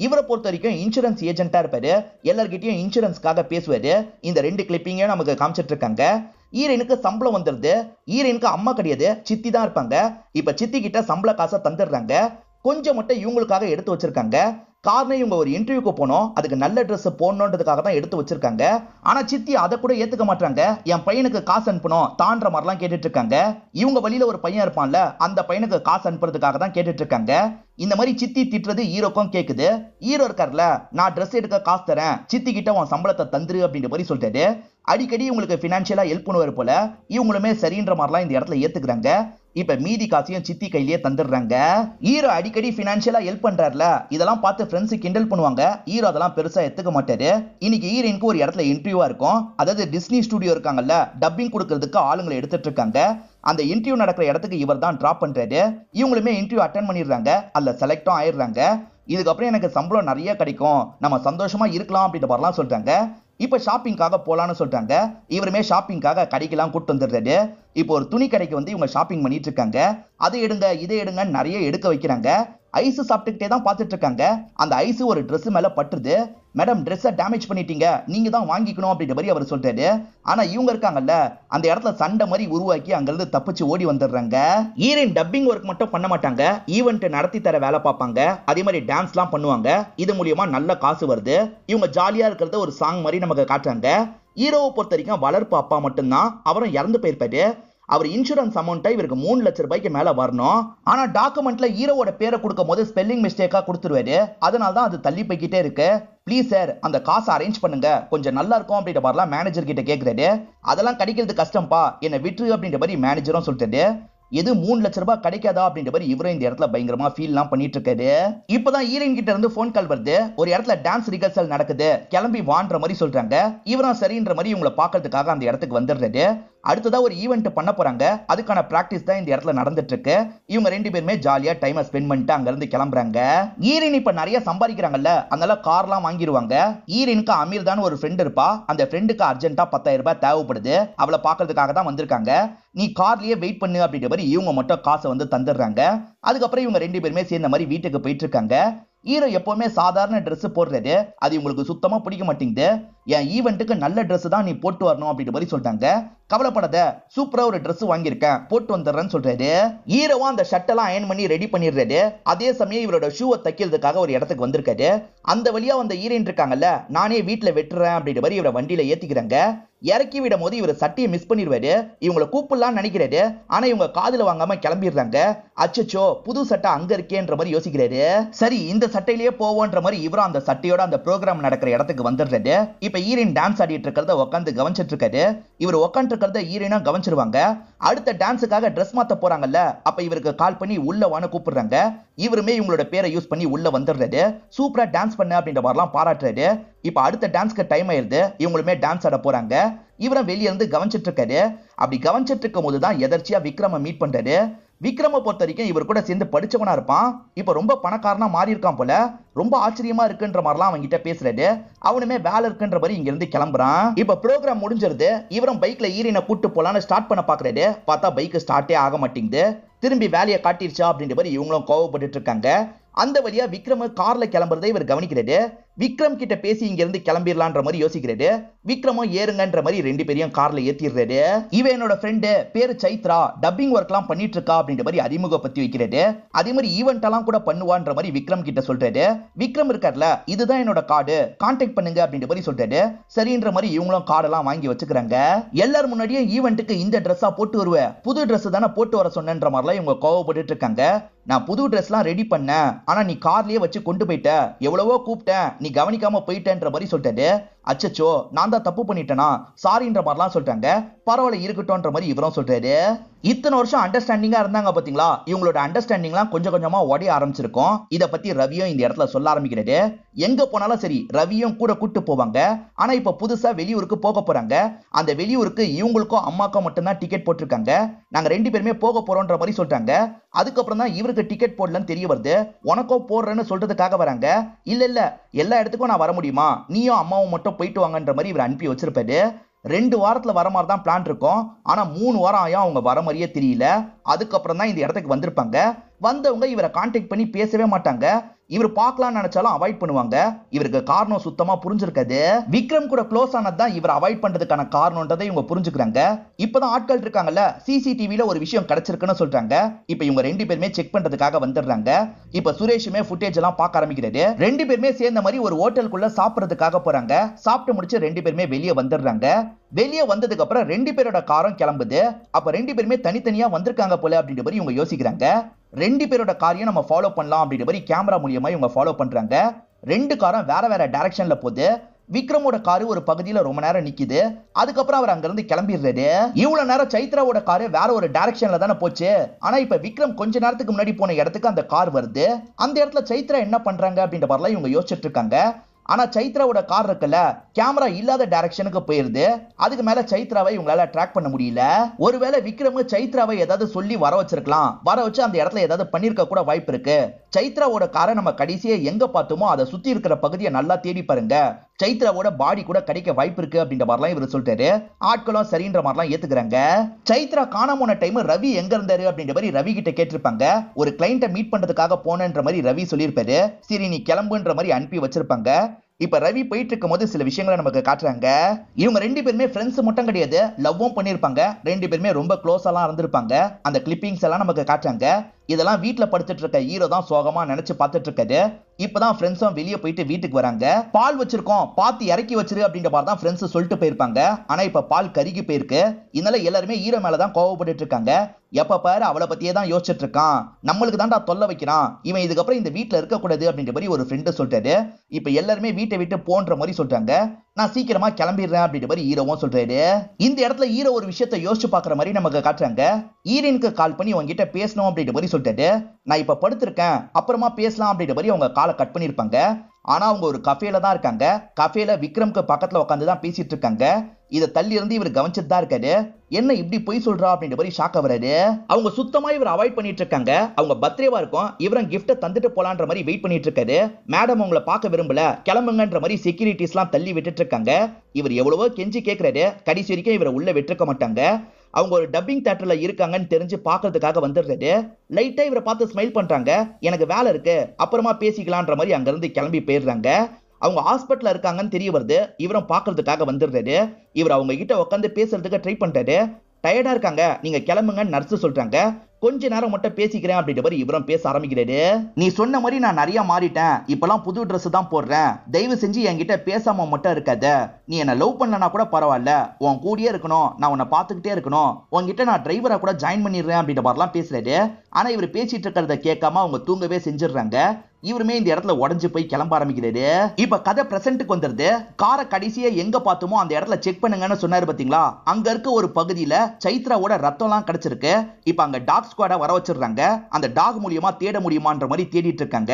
இவரை பொறுத்த வரைக்கும் இன்சூரன்ஸ் ஏஜென்ட்டா இருப்பாரு. எல்லார்கிட்டயும் இன்சூரன்ஸ்க்காக பேசுவாரு. இந்த 2 கிளிப்பிங்கையும் நமக்கு காமிச்சிட்டு இருக்காங்க. ஹீரோயினுக்கு சம்பளம் வந்துருது. ஹீரோயினுக்கு அம்மா கிடையாது, சித்தி தான் இருப்பாங்க. இப்ப சித்தி கிட்ட சம்பள காசை தந்துடுறாங்க. கொஞ்சம் மட்டும் இவங்களுக்காக எடுத்து வச்சிருக்காங்க. காரணம் இவங்க ஒரு இன்டர்வியூக்கு போனோம், அதுக்கு நல்ல ட்ரெஸ் போடணுன்றதுக்காக தான் எடுத்து வச்சிருக்காங்க. ஆனா சித்தி அதை கூட ஏத்துக்க மாட்டாங்க. என் பையனுக்கு காசு அனுப்பணும் தான்ற மாதிரிலாம் கேட்டுட்டு இருக்காங்க. இவங்க வழியில ஒரு பையன் இருப்பான்ல, அந்த பையனுக்கு காசு அனுப்புறதுக்காக தான் கேட்டுட்டு இருக்காங்க. இந்த மாதிரி சித்தி திட்டுறது ஹீரோக்கும் கேக்குது. ஹீரோ இருக்கார்ல, நான் ட்ரெஸ் எடுக்க காசு தரேன், சித்தி கிட்ட உன் சம்பளத்தை தந்துரு அப்படின்ற மாதிரி சொல்லிட்டாரு. அடிக்கடி இவங்களுக்கு பினான்சியலா ஹெல்ப் பண்ணுவாரு போல. இவங்களுமே சரின்ற மாதிரிலாம் இந்த இடத்துல ஏத்துக்கிறாங்க. இப்ப மீதி காசையும் சித்தி கையிலேயே தந்துடுறாங்க. ஹீரோ அடிக்கடி பினான்சியலா ஹெல்ப் பண்றாருல, இதெல்லாம் பார்த்து ஃப்ரெண்ட்ஸ் கிண்டல் பண்ணுவாங்க. ஹீரோ அதெல்லாம் பெருசா எடுத்துக்க மாட்டாரு. இன்னைக்கு ஹீரோயினுக்கு ஒரு இடத்துல இன்டர்வியூவா இருக்கும். அதாவது டிஸ்னி ஸ்டுடியோ இருக்காங்கல்ல, டப்பிங் கொடுக்கறதுக்கு ஆளுங்களை எடுத்துட்டு இருக்காங்க. அந்த இன்டர்வியூ நடக்கிற இடத்துக்கு இவர் தான் டிராப் பண்றாரு. இவங்களுமே இன்டர்வியூ அட்டென்ட் பண்ணிடுறாங்க. அதுல செலக்டும் ஆயிடுறாங்க. இதுக்கப்புறம் எனக்கு சம்பளம் நிறைய கிடைக்கும், நம்ம சந்தோஷமா இருக்கலாம் அப்படின்ற மாதிரிலாம் சொல்றாங்க. இப்ப ஷாப்பிங்காக போலான்னு சொல்றாங்க. இவருமே ஷாப்பிங்காக கடைக்கெல்லாம் கூட்டு வந்துடுறாரு. இப்போ ஒரு துணி கடைக்கு வந்து இவங்க ஷாப்பிங் பண்ணிட்டு இருக்காங்க. அதை எடுங்க இதை எடுங்க நிறைய எடுக்க வைக்கிறாங்க. ஐஸ் சாப்பிட்டுக்கிட்டே தான் பார்த்துட்டு இருக்காங்க. அந்த ஐஸ் ஒரு ட்ரெஸ் மேல பட்டுருது. மேடம் ட்ரெஸ்ஸை டேமேஜ் பண்ணிட்டீங்க, நீங்க தான் வாங்கிக்கணும் அப்படின்ற மாதிரி அவர் சொல்றாரு. ஆனா இவங்க இருக்காங்கல்ல, அந்த இடத்துல சண்டை மாதிரி உருவாக்கி அங்கிருந்து தப்பிச்சு ஓடி வந்துடுறாங்க. ஹீரோயின் டப்பிங் ஒர்க் மட்டும் பண்ண மாட்டாங்க, ஈவென்ட் நடத்தி தர வேலை பார்ப்பாங்க. அதே மாதிரி டான்ஸ்லாம் பண்ணுவாங்க. இது மூலியமா நல்ல காசு வருது. இவங்க ஜாலியா இருக்கிறத ஒரு சாங் மாதிரி நமக்கு காட்டுறாங்க. ஹீரோவை பொறுத்த வரைக்கும் வளர்ப்பு அப்பா மட்டும்தான். அவரும் இறந்து போயிருப்பாரு. அவர் இன்சூரன்ஸ் அமௌண்ட்டை இவருக்கு 3 லட்சம் ரூபாய்க்கு மேல வரணும். ஆனா டாக்குமெண்ட்ல ஹீரோவோட பேரை கொடுக்கும் போது ஸ்பெல்லிங் மிஸ்டேக்கா கொடுத்துருவாரு. அதனால தான் அது தள்ளி போய்கிட்டே இருக்கு. ப்ளீஸ் சார் அந்த காசை அரேஞ்ச் பண்ணுங்க, கொஞ்சம் நல்லா இருக்கும் அப்படின்ற மாதிரிலாம் மேனேஜர் கிட்ட கேட்கிறாரு. அதெல்லாம் கிடைக்கிறது கஷ்டம்பா, என்ன விட்டுரு அப்படின்ற மாதிரி மேனேஜரும் சொல்லிட்டாரு. எது 3 லட்சம் ரூபாய் கிடைக்காதா அப்படின்ற மாதிரி இவரும் இந்த இடத்துல பயங்கரமா ஃபீல்லாம் பண்ணிட்டு இருக்காரு. இப்பதான் ஹீரோயின் கிட்ட இருந்து போன் கால் வருது. ஒரு இடத்துல டான்ஸ் ரிஹர்சல் நடக்குது, கிளம்பி வான்ற மாதிரி சொல்றாங்க. இவரும் சரின்ற மாதிரி இவங்களை பாக்கிறதுக்காக அந்த இடத்துக்கு வந்துடுறாரு. அடுத்ததா ஒரு ஈவென்ட் பண்ண போறாங்க. அதுக்கான பிராக்டிஸ் தான் இந்த இடத்துல நடந்துட்டு இருக்கு. இவங்க 2 பேருமே ஜாலியா டைமை ஸ்பெண்ட் பண்ணிட்டு அங்க இருந்து கிளம்புறாங்க. ஹீரோயின் இப்ப நிறைய சம்பாதிக்கிறாங்கல்ல, அதனால கார்லாம் வாங்கிடுவாங்க. ஹீரோயினுக்கு அமீர் தான் ஒரு ஃப்ரெண்ட் இருப்பா. அந்த ஃப்ரெண்டுக்கு அர்ஜென்ட்டா 10,000 ரூபாய் தேவைப்படுது. அவளை பாக்குறதுக்காக தான் வந்திருக்காங்க. நீ கார்லயே வெயிட் பண்ணு அப்படின்ற மாதிரி இவங்க மட்டும் காசை வந்து தந்துடுறாங்க. அதுக்கப்புறம் இவங்க 2 பேருமே சேர்ந்த மாதிரி வீட்டுக்கு போயிட்டு இருக்காங்க. ஹீரோ எப்பவுமே சாதாரண ட்ரெஸ் போடுறது, அது உங்களுக்கு சுத்தமா பிடிக்க மாட்டேங்குது. என் ஈவென்ட்டுக்கு நல்ல ட்ரெஸ் தான் நீ போட்டு வரணும் அப்படின்ற மாதிரி சொல்லிட்டாங்க. கவலைப்படாத, சூப்பரா ஒரு ட்ரெஸ் வாங்கியிருக்கேன், போட்டு வந்துடுறேன்னு சொல்றாரு. ஹீரோவா அந்த ஷர்ட்டெல்லாம் அயன் பண்ணி ரெடி பண்ணிடுறாரு. அதே சமயம் இவரோட ஷூவை தைக்கிறதுக்காக ஒரு இடத்துக்கு வந்திருக்காரு. அந்த வழியா வந்த ஹீரோயின் இருக்காங்கல்ல, நானே வீட்டுல வெட்டுறேன் அப்படின்ற மாதிரி இவரை வண்டியில ஏத்திக்கிறாங்க. இறக்கி விடும் போது இவர் சட்டையை மிஸ் பண்ணிடுவாரு. இவங்களை கூப்பிடலாம்னு நினைக்கிறாரு. ஆனா இவங்க காதுல வாங்காம கிளம்பிடுறாங்க. அச்சச்சோ புது சட்டை அங்க இருக்கேன்ற மாதிரி யோசிக்கிறாரு. சரி இந்த சட்டையிலேயே போவோன்ற மாதிரி இவரும் அந்த சட்டையோட அந்த ப்ரோக்ராம் நடக்கிற இடத்துக்கு வந்துடுறாரு. இப்ப ஹீரோயின் டான்ஸ் ஆடிட்டு இருக்கிறத உட்காந்து கவனிச்சிட்டு இருக்காரு. இவர் உட்காந்துருக்கிறத ஹீரோயினா கவனிச்சிருவாங்க. அடுத்த டான்ஸுக்காக ட்ரெஸ் மாத்த போறாங்கல்ல, அப்ப இவருக்கு கால் பண்ணி உள்ள வான்னு கூப்பிடுறாங்க. இவருமே இவங்களோட பேரை யூஸ் பண்ணி உள்ள வந்துடுறாரு. சூப்பரா டான்ஸ் பண்ண அப்படின்ற மாதிரிலாம் பாராட்டுறாரு. இப்ப அடுத்த டான்ஸ்க்கு டைம் ஆயிருது. இவங்களுமே டான்ஸ் ஆட போறாங்க. இவரும் வெளியே இருந்து கவனிச்சிட்டு இருக்காரு. அப்படி கவனிச்சிட்டு இருக்கும் போதுதான் எதர்ச்சியா விக்ரம மீட் பண்றாரு. விக்ரம பொறுத்த வரைக்கும் இவர் கூட சேர்ந்து படிச்சவனா இருப்பான். இப்ப ரொம்ப பணக்காரனா மாறி இருக்கான் போல. ரொம்ப ஆச்சரியமா இருக்குன்ற மாதிரிலாம் அவங்க கிட்ட பேசுறாரு. அவனுமே வேலை இருக்குன்ற மாதிரி இங்க இருந்து கிளம்புறான். இப்ப ப்ரோக்ராம் முடிஞ்சிருது. இவரும் பைக்ல ஹீரோயினை கூட்டு போலான்னு ஸ்டார்ட் பண்ண பாக்குறாரு. பார்த்தா பைக் ஸ்டார்ட்டே ஆக மாட்டேங்குது. திரும்பி வேலையை காட்டிருச்சா அப்படின்ற மாதிரி இவங்களும் கோவப்பட்டு இருக்காங்க. அந்த வழியா விக்ரம கார்ல கிளம்புறதை இவர் கவனிக்கிறாரு. விக்ரம் கிட்ட பேசி இங்க இருந்து கிளம்பிடலான்ற மாதிரி யோசிக்கிறாரு. விக்ரமும் ஏறுங்கன்ற மாதிரி ரெண்டு பேரையும் கார்ல ஏத்திடுறாரு. இவன் என்னோட ஃப்ரெண்டு, பேரு சைத்ரா, டப்பிங் ஒர்க் எல்லாம் பண்ணிட்டு இருக்கா அப்படின்ற மாதிரி அறிமுகப்படுத்தி வைக்கிறாரு. அதே மாதிரி ஈவெண்ட் எல்லாம் கூட பண்ணுவான்ற மாதிரி விக்ரம் கிட்ட சொல்றாரு. விக்ரம் இருக்கார்ல, இதுதான் என்னோட கார்டு, கான்டாக்ட் பண்ணுங்க அப்படின்ற மாதிரி சொல்றாரு. சரின்ற மாதிரி இவங்களும் கார்டெல்லாம் வாங்கி வச்சுக்கிறாங்க. எல்லாரும் முன்னாடியே ஈவெண்ட்டுக்கு இந்த ட்ரெஸ்ஸா போட்டு வருவேன், புது ட்ரெஸ் தானே போட்டு வர சொன்னன்ற மாதிரிலாம் இவங்க கோவப்பட்டு இருக்காங்க. நான் புது ட்ரெஸ்லாம் ரெடி பண்ணேன், ஆனா நீ கார்லயே வச்சு கொண்டு போயிட்ட, எவ்வளவோ கூப்பிட்டேன், நீ கவனிக்காம போயிட்டேன்ற மாதிரி சொல்லிட்டாரு. அச்சச்சோ, நான் தான் தப்பு பண்ணிட்டேனா, சாரின்ற மாதிரிலாம் சொல்றாங்க. பரவாயில்ல இருக்கட்டும்ன்ற மாதிரி இவரும் சொல்றாரு. இத்தனை வருஷம் அண்டர்ஸ்டாண்டிங்கா இருந்தாங்க பாத்தீங்களா, இவங்களோட அண்டர்ஸ்டாண்டிங்லாம் கொஞ்சம் கொஞ்சமா உடைய ஆரம்பிச்சிருக்கும். இத பத்தி ரவியும் இந்த இடத்துல சொல்ல ஆரம்பிக்கிறாரு. எங்க போனாலும் சரி ரவியும் கூட கூட்டு போவாங்க. ஆனா இப்ப புதுசா வெளியூருக்கு போக போறாங்க. அந்த வெளியூருக்கு இவங்களுக்கும் அம்மாக்கும் மட்டும்தான் டிக்கெட் போட்டிருக்காங்க. நாங்க ரெண்டு பேருமே போக போறோம்ன்ற மாதிரி சொல்றாங்க. அதுக்கப்புறம் தான் இவருக்கு டிக்கெட் போடலன்னு தெரிய வருது. உனக்கும் போடுறேன்னு சொல்றதுக்காக வராங்க. இல்ல இல்ல, எல்லா இடத்துக்கும் நான் வர முடியுமா, நீயும் அம்மாவும் மட்டும் போயிட்டு வாங்கன்ற மாதிரி இவர் அனுப்பி வச்சிருப்பாரு. 2 வாரத்துல வர மாதிரி தான் பிளான் இருக்கும். ஆனா 3 வாரம் ஆயா அவங்க வர மாதிரியே தெரியல. அதுக்கப்புறம் தான் இந்த இடத்துக்கு வந்திருப்பாங்க. வந்தவங்க இவரை கான்டாக்ட் பண்ணி பேசவே மாட்டாங்க. இவர் பார்க்கலாம்னு நினைச்சாலும் அவாய்ட் பண்ணுவாங்க. இவருக்கு காரணம் சுத்தமா புரிஞ்சிருக்காது. விக்ரம் கூட க்ளோஸ் ஆனதுதான் இவர் அவாய்ட் பண்றதுக்கான காரணம்ன்றதை இவங்க புரிஞ்சுக்கிறாங்க. இப்பதான் ஆட்கள் இருக்காங்கல்ல, சிசிடிவில ஒரு விஷயம் கிடைச்சிருக்குன்னு சொல்றாங்க. இப்ப இவங்க ரெண்டு பேருமே செக் பண்றதுக்காக வந்துடுறாங்க. இப்ப சுரேஷுமே ஃபுட்டேஜ் எல்லாம் பார்க்க ஆரம்பிக்கிறாரு. ரெண்டு பேருமே சேர்ந்த மாதிரி ஒரு ஹோட்டலுக்குள்ள சாப்பிடுறதுக்காக போறாங்க. சாப்பிட்டு முடிச்சு ரெண்டு பேருமே வெளியே வந்துடுறாங்க. வெளியே வந்ததுக்கு அப்புறம் ரெண்டு பேரோட காரம் கிளம்புது. அப்ப ரெண்டு பேருமே தனித்தனியா வந்திருக்காங்க போல அப்படின்ற மாதிரி இவங்க யோசிக்கிறாங்க. ரெண்டு பேரோட காரையும் நம்ம ஃபாலோ பண்ணலாம் அப்படின்ற மாதிரி கேமரா மூலியமா இவங்க ஃபாலோ பண்றாங்க. ரெண்டு காரும் வேற வேற டைரக்ஷன்ல போகுது. விக்ரமோட காரு ஒரு பகுதியில ரொம்ப நேரம் நிக்குது. அதுக்கப்புறம் அவர் அங்க இருந்து கிளம்பிடுறாரு. இவ்வளவு நேரம் சைத்ராவோட காரு வேற ஒரு டைரக்ஷன்ல தானே போச்சு. ஆனா இப்ப விக்ரம் கொஞ்ச நேரத்துக்கு முன்னாடி போன இடத்துக்கு அந்த கார் வருது. அந்த இடத்துல சைத்ரா என்ன பண்றாங்க அப்படின்ற மாதிரிலாம் இவங்க யோசிச்சுட்டு இருக்காங்க. ஆனா சைத்ராவோட கார் இருக்குல்ல, கேமரா இல்லாத டைரக்ஷனுக்கு போயிருது. அதுக்கு மேல சைத்ராவை இவங்களால ட்ராக் பண்ண முடியல. ஒருவேளை விக்ரம் சைத்ராவை ஏதாவது சொல்லி வர வச்சிருக்கலாம். வர வச்சு அந்த இடத்துல ஏதாவது பண்ணிருக்க கூட வாய்ப்பு இருக்கு. சைத்ராவோட காரை நம்ம கடைசியா எங்க பார்த்தோமோ அதை சுத்தி இருக்கிற பகுதியை நல்லா தேடி பாருங்க, சைத்ராவோட பாடி கூட கிடைக்க வாய்ப்பு இருக்கு அப்படின்ற மாதிரிலாம் இவர் சொல்லிட்டாரு. ஆட்களும் சரின்ற மாதிரிலாம் ஏத்துக்கிறாங்க. சைத்ரா காணாம போன டைம் ரவி எங்க இருந்தாரு அப்படின்ற மாதிரி ரவி கிட்ட கேட்டிருப்பாங்க. ஒரு கிளைண்ட்டை மீட் பண்றதுக்காக போனன்ற மாதிரி ரவி சொல்லியிருப்பாரு. சரி நீ கிளம்புன்ற மாதிரி அனுப்பி வச்சிருப்பாங்க. இப்ப ரவி போயிட்டு இருக்கும் போது சில விஷயங்களை நமக்கு காட்டுறாங்க. இவங்க ரெண்டு பேருமே ஃப்ரெண்ட்ஸ் மட்டும் கிடையாது, லவ்வும் பண்ணிருப்பாங்க. ரெண்டு பேருமே ரொம்ப க்ளோஸாலாம் இருந்திருப்பாங்க. அந்த கிளிப்பிங்ஸ் எல்லாம் நமக்கு காட்டுறாங்க. இதெல்லாம் வீட்டுல படுத்துட்டு இருக்க ஹீரோ தான் சோகமா நினைச்சு பார்த்துட்டு இருக்காரு. இப்பதான் ஃப்ரெண்ட்ஸும் வெளியே போயிட்டு வீட்டுக்கு வராங்க. பால் வச்சிருக்கோம், பார்த்து இறக்கி வச்சிரு அப்படின்ற மாதிரி தான் ஃப்ரெண்ட்ஸ் சொல்லிட்டு போயிருப்பாங்க. ஆனா இப்ப பால் கருகி போயிருக்கு. இதனால எல்லாருமே ஹீரோ மேலதான் கோவப்பட்டு இருக்காங்க. எப்ப பாரு அவளை பத்தியே தான் யோசிச்சுட்டு இருக்கான், நம்மளுக்கு தான்டா தொல்லை வைக்கிறான், இவன் இதுக்கப்புறம் இந்த வீட்டுல இருக்க கூடாது அப்படின்ற மாதிரி ஒரு ஃப்ரெண்டு சொல்றாரு. இப்ப எல்லாருமே வீட்டை விட்டு போன்ற மாதிரி சொல்றாங்க. நான் சீக்கிரமா கிளம்பிடுறேன் அப்படின்ற மாதிரி ஹீரோவும் சொல்றாரு. இந்த இடத்துல ஹீரோ ஒரு விஷயத்தை யோசிச்சு பாக்குற மாதிரி நமக்கு காட்டுறாங்க. ஹீரோயினுக்கு கால் பண்ணி உங்ககிட்ட பேசணும் அப்படின்ற மாதிரி சொல்லிட்டாரு. நான் இப்ப படுத்திருக்கேன், அப்புறமா பேசலாம் அப்படின்ற மாதிரி அவங்க காலை கட் பண்ணிருப்பாங்க. ஆனா அவங்க ஒரு கஃபேல தான் இருக்காங்க. கஃபேல விக்ரம்க்கு பக்கத்துல உட்காந்து தான் பேசிட்டு இருக்காங்க. இதை தள்ளி இருந்து இவர் கவனிச்சுட்டு தான் இருக்காரு. என்ன இப்படி பொய் சொல்றா அப்படின்ற மாதிரி ஷாக் ஆகுறாரு. அவங்க சுத்தமா இவர் அவாய்ட் பண்ணிட்டு இருக்காங்க. அவங்க பர்த்டேவா இருக்கும், இவரும் கிஃப்ட்டை தந்துட்டு போலான்ற மாதிரி வெயிட் பண்ணிட்டு இருக்காரு. மேடம் உங்களை பார்க்க விரும்பல, கிளம்புங்கன்ற மாதிரி செக்யூரிட்டிஸ் எல்லாம் தள்ளி விட்டுட்டு இருக்காங்க. இவர் எவ்வளவோ கெஞ்சி கேட்கிறாரு. கடைசி வரைக்கும் இவரை உள்ள விட்டுருக்க மாட்டாங்க. அவங்க ஒரு டப்பிங் தியேட்டர்ல இருக்காங்கன்னு தெரிஞ்சு பாக்குறதுக்காக வந்துடுறாரு. லைட்டா இவரை பார்த்து ஸ்மைல் பண்றாங்க. எனக்கு வேலை இருக்கு, அப்புறமா பேசிக்கலான்ற மாதிரி அங்க இருந்து கிளம்பி போயிடுறாங்க. அவங்க ஹாஸ்பிட்டல்ல இருக்காங்கன்னு தெரிய வருது. இவரும் பாக்குறதுக்காக வந்துடுறாரு. இவர் அவங்க கிட்ட உட்காந்து பேசுறதுக்கு ட்ரை பண்றாரு. டயர்டா இருக்காங்க, நீங்க கிளம்புங்கன்னு நர்ஸ் சொல்றாங்க. கொஞ்ச நேரம் மட்டும் பேசிக்கிறேன் அப்படின்ற மாதிரி இவரும் பேச ஆரம்பிக்கிறாரு. நீ சொன்ன மாதிரி நான் நிறைய மாறிட்டேன், இப்பெல்லாம் புது ட்ரெஸ் தான் போடுறேன், தயவு செஞ்சு என்கிட்ட பேசாம மட்டும் இருக்காத, நீ என்ன லவ் பண்ணலனா கூட பரவாயில்ல, உன் கூடயே இருக்கணும், நான் உன்னை பார்த்துக்கிட்டே இருக்கணும், உன்கிட்ட நான் டிரைவரா கூட ஜாயின் பண்ணிடுறேன் அப்படின்ற மாதிரிலாம் பேசுறாரு. ஆனா இவர் பேசிட்டு இருக்கிறத கேட்காம அவங்க தூங்கவே செஞ்சிடுறாங்க. இவருமே இந்த இடத்துல உடஞ்சு போய் கிளம்ப ஆரம்பிக்கிறாரு. இப்ப கதை பிரசன்ட்டுக்கு வந்துருது. காரை கடைசியா எங்க பார்த்தோமோ அந்த இடத்துல செக் பண்ணுங்கன்னு சொன்னாரு பாத்தீங்களா, அங்க இருக்க ஒரு பகுதியில சைத்ராவோட ரத்தம் எல்லாம் கிடைச்சிருக்கு. இப்ப அங்க டாக் ஸ்குவாட வர வச்சிடுறாங்க. அந்த டாக் மூலியமா தேட முடியுமான்ற மாதிரி தேடிட்டு இருக்காங்க.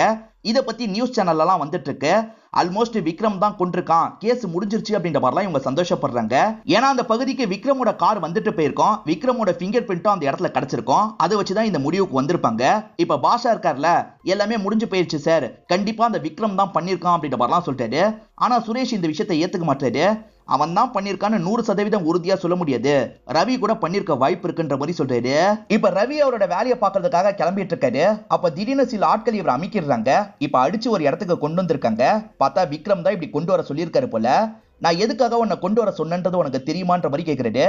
இத பத்தி நியூஸ் சேனல்ல எல்லாம் வந்துட்டு இருக்கு. ஆல்மோஸ்ட் விக்ரம் தான் கொண்டிருக்கான், கேஸ் முடிஞ்சிருச்சு அப்படின்ற மாதிரிலாம் இவங்க சந்தோஷப்படுறாங்க. ஏன்னா அந்த பகுதிக்கு விக்ரமோட கார் வந்துட்டு போயிருக்கோம், விக்ரமோட பிங்கர் பிரிண்ட்டும் அந்த இடத்துல கிடைச்சிருக்கும். அதை வச்சுதான் இந்த முடிவுக்கு வந்திருப்பாங்க. இப்ப பாஷா இருக்கார்ல, எல்லாமே முடிஞ்சு போயிருச்சு சார், கண்டிப்பா அந்த விக்ரம் தான் பண்ணிருக்கான் அப்படின்ற மாதிரிலாம் சொல்லிட்டாரு. ஆனா சுரேஷ் இந்த விஷயத்தை ஏத்துக்க மாட்டாரு. அவன் தான் பண்ணிருக்கான்னு 100% உறுதியா சொல்ல முடியாது, ரவி கூட பண்ணிருக்க வாய்ப்பு இருக்குன்ற மாதிரி சொல்றாரு. இப்ப ரவி அவரோட வேலையை பாக்குறதுக்காக கிளம்பிட்டு இருக்காரு. அப்ப திடீர்னு சில ஆட்கள் இவர் அமைக்கிறாங்க. இப்ப அடிச்சு ஒரு இடத்துக்கு கொண்டு வந்திருக்காங்க. பார்த்தா விக்ரம் தான் இப்படி கொண்டு வர சொல்லியிருக்காரு போல. நான் எதுக்காக உன்னை கொண்டு வர சொன்னது உனக்கு தெரியுமான்ற மாதிரி கேட்கிறாரு.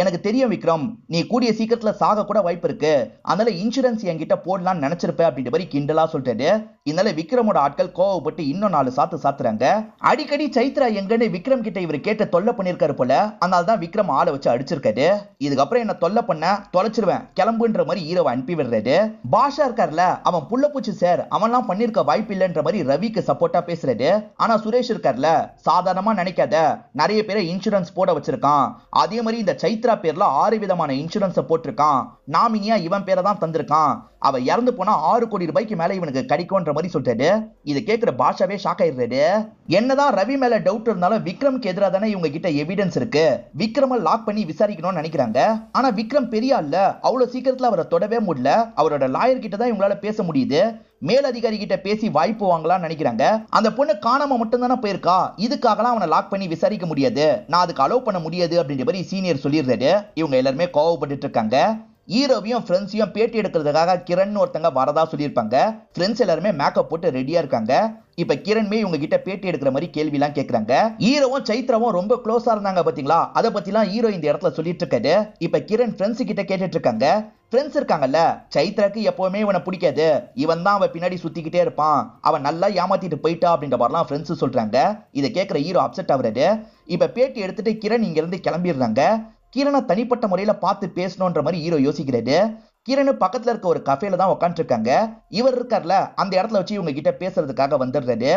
எனக்கு தெரியும் விக்ரம், நீ கூடிய சீக்கிரத்துல சாக கூட வாய்ப்பு இருக்கு, அதனால இன்சூரன்ஸ் என்கிட்ட போடலாம்னு நினைச்சிருப்ப அப்படின்ற மாதிரி கிண்டலா சொல்லிட்டாரு. இதனால விக்ரமோட ஆட்கள் கோவப்பட்டு இன்னும் 4 சாத்து சாத்துறாங்க. அடிக்கடி சைத்ரா எங்கன்னு விக்ரம் கிட்ட இவர் கேட்டு தொல்லை பண்ணிருக்காரு போல, அதனால தான் விக்ரம் ஆளை வச்சு அடிச்சிருக்காரு. இதுக்கப்புறம் என்ன தொல்லை பண்ண தொலைச்சிருவேன் கிளம்புன்ற மாதிரி ஹீரோவை அனுப்பி விடுறாரு. பாஷா இருக்கார்ல, அவன் புள்ள பூச்சி சார், அவன்லாம் பண்ணிருக்க வாய்ப்பு இல்லைன்ற மாதிரி ரவிக்கு சப்போர்ட்டா பேசுறாரு. ஆனா சுரேஷ் இருக்கார்ல, சாதாரணமா நினைக்காத, நிறைய பேரை இன்சூரன்ஸ் போட வச்சிருக்கான், அதே மாதிரி இந்த சைத்ரா பேர்ல 6 விதமான இன்சூரன்ஸ் போட்டிருக்கான், நாமினியா இவன் பேரை தான் தந்திருக்கான், அவ இறந்து போனா 6 கோடி ரூபாய்க்கு மேல இவனுக்கு கிடைக்கும்ன்ற மாதிரி சொல்லிட்டாரு. இதை கேட்கிற பாஷாவே ஷாக் ஆயிடுறாரு. என்னதான் ரவி மேல டவுட் இருந்தாலும் விக்ரம்க்கு எதிராக தானே இவங்க கிட்ட எவிடன்ஸ் இருக்கு, விக்ரம லாக் பண்ணி விசாரிக்கணும்னு நினைக்கிறாங்க. ஆனா விக்ரம் பெரிய இல்ல, அவ்வளவு சீக்கிரத்துல அவரை தொடவே முடியல, அவரோட லாயர் கிட்ட தான் இவங்களால பேச முடியுது. மேலதிகாரி கிட்ட பேசி வாய்ப்பு வாங்கலாம்னு நினைக்கிறாங்க. அந்த பொண்ணு காணாம மட்டும் தானே போயிருக்கா, இதுக்காகலாம் அவனை லாக் பண்ணி விசாரிக்க முடியாது, நான் அதுக்கு அலோவ் பண்ண முடியாது அப்படின்ற மாதிரி சீனியர் சொல்லிடுறாரு. இவங்க எல்லாருமே கோவப்பட்டு இருக்காங்க. ஹீரோவையும் ஃப்ரெண்ட்ஸையும் பேட்டி எடுக்கிறதுக்காக கிரண் ஒருத்தங்க வரதா சொல்லியிருப்பாங்க. ஃப்ரெண்ட்ஸ் எல்லாருமே மேக்கப் போட்டு ரெடியா இருக்காங்க. இப்ப கிரண்மே இவங்க கிட்ட பேட்டி எடுக்கிற மாதிரி கேள்வி எல்லாம் கேட்கறாங்க. ஹீரோவும் சைத்ராவும் ரொம்ப க்ளோஸா இருந்தாங்க பாத்தீங்களா, அதை பத்திலாம் ஹீரோ இந்த இடத்துல சொல்லிட்டு இருக்காரு. இப்ப கிரண் ஃப்ரெண்ட்ஸ் கிட்ட கேட்டுட்டு இருக்காங்க. ஃப்ரெண்ட்ஸ் இருக்காங்கல்ல, சைத்ராக்கு எப்பவுமே இவனை பிடிக்காது, இவன் தான் அவன் பின்னாடி சுத்திக்கிட்டே இருப்பான், அவன் நல்லா ஏமாத்திட்டு போயிட்டா அப்படின்ற மாதிரிலாம் ஃப்ரெண்ட்ஸ் சொல்றாங்க. இதை கேட்கிற ஹீரோ அப்செட் ஆகுறாரு. இப்ப பேட்டி எடுத்துட்டு கிரண் இங்க இருந்து கிளம்பிடுறாங்க. கிரணை தனிப்பட்ட முறையில பார்த்து பேசணும்ன்ற மாதிரி ஹீரோ யோசிக்கிறாரு. கிரண் பக்கத்துல இருக்க ஒரு கஃபேல தான் உட்காந்துட்டு இருக்காங்க. இவர் இருக்கார்ல, அந்த இடத்துல வச்சு இவங்க கிட்ட பேசுறதுக்காக வந்துடுறாரு.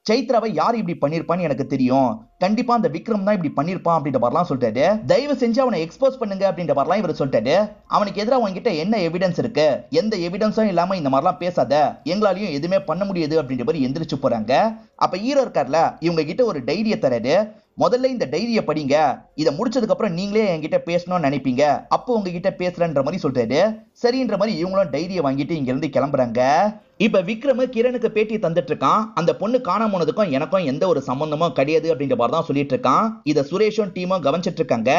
சைத்ராவை யார் இப்படி பண்ணிருப்பான்னு எனக்கு தெரியும், கண்டிப்பா அந்த விக்ரம் தான் இப்படி பண்ணிருப்பான் அப்படின்ற மாதிரிலாம் சொல்லிட்டாரு. தயவு செஞ்சு அவனை எக்ஸ்போஸ் பண்ணுங்க அப்படின்ற மாதிரிலாம் இவர் சொல்லிட்டாரு. அவனுக்கு எதிராக உங்ககிட்ட என்ன எவிடன்ஸ் இருக்கு, எந்த எவிடன்ஸும் இல்லாம இந்த மாதிரிலாம் பேசாத, எங்களாலையும் எதுவுமே பண்ண முடியாது அப்படின்ற மாதிரி எந்திரிச்சு போறாங்க. அப்ப ஹீரோ இருக்கார்ல, இவங்க கிட்ட ஒரு டைரியை தராரு. முதல்ல இந்த டைரியை படிங்க, இதை முடிச்சதுக்கு அப்புறம் நீங்களே என்கிட்ட பேசணும்னு நினைப்பீங்க, அப்போ உங்ககிட்ட பேசுறேன்ற மாதிரி சொல்றாரு. சரின்ற மாதிரி இவங்களும் டைரியை வாங்கிட்டு இங்க இருந்து கிளம்புறாங்க. இப்ப விக்ரம் கிரணுக்கு பேட்டி தந்துட்டு இருக்கான். அந்த பொண்ணு காணாம போனதுக்கும் எனக்கும் எந்த ஒரு சம்பந்தமும் கிடையாது அப்படின்ற மாதிரி தான் சொல்லிட்டு இருக்கான். இத சுரேஷும் டீமும் கவனிச்சிட்டு இருக்காங்க.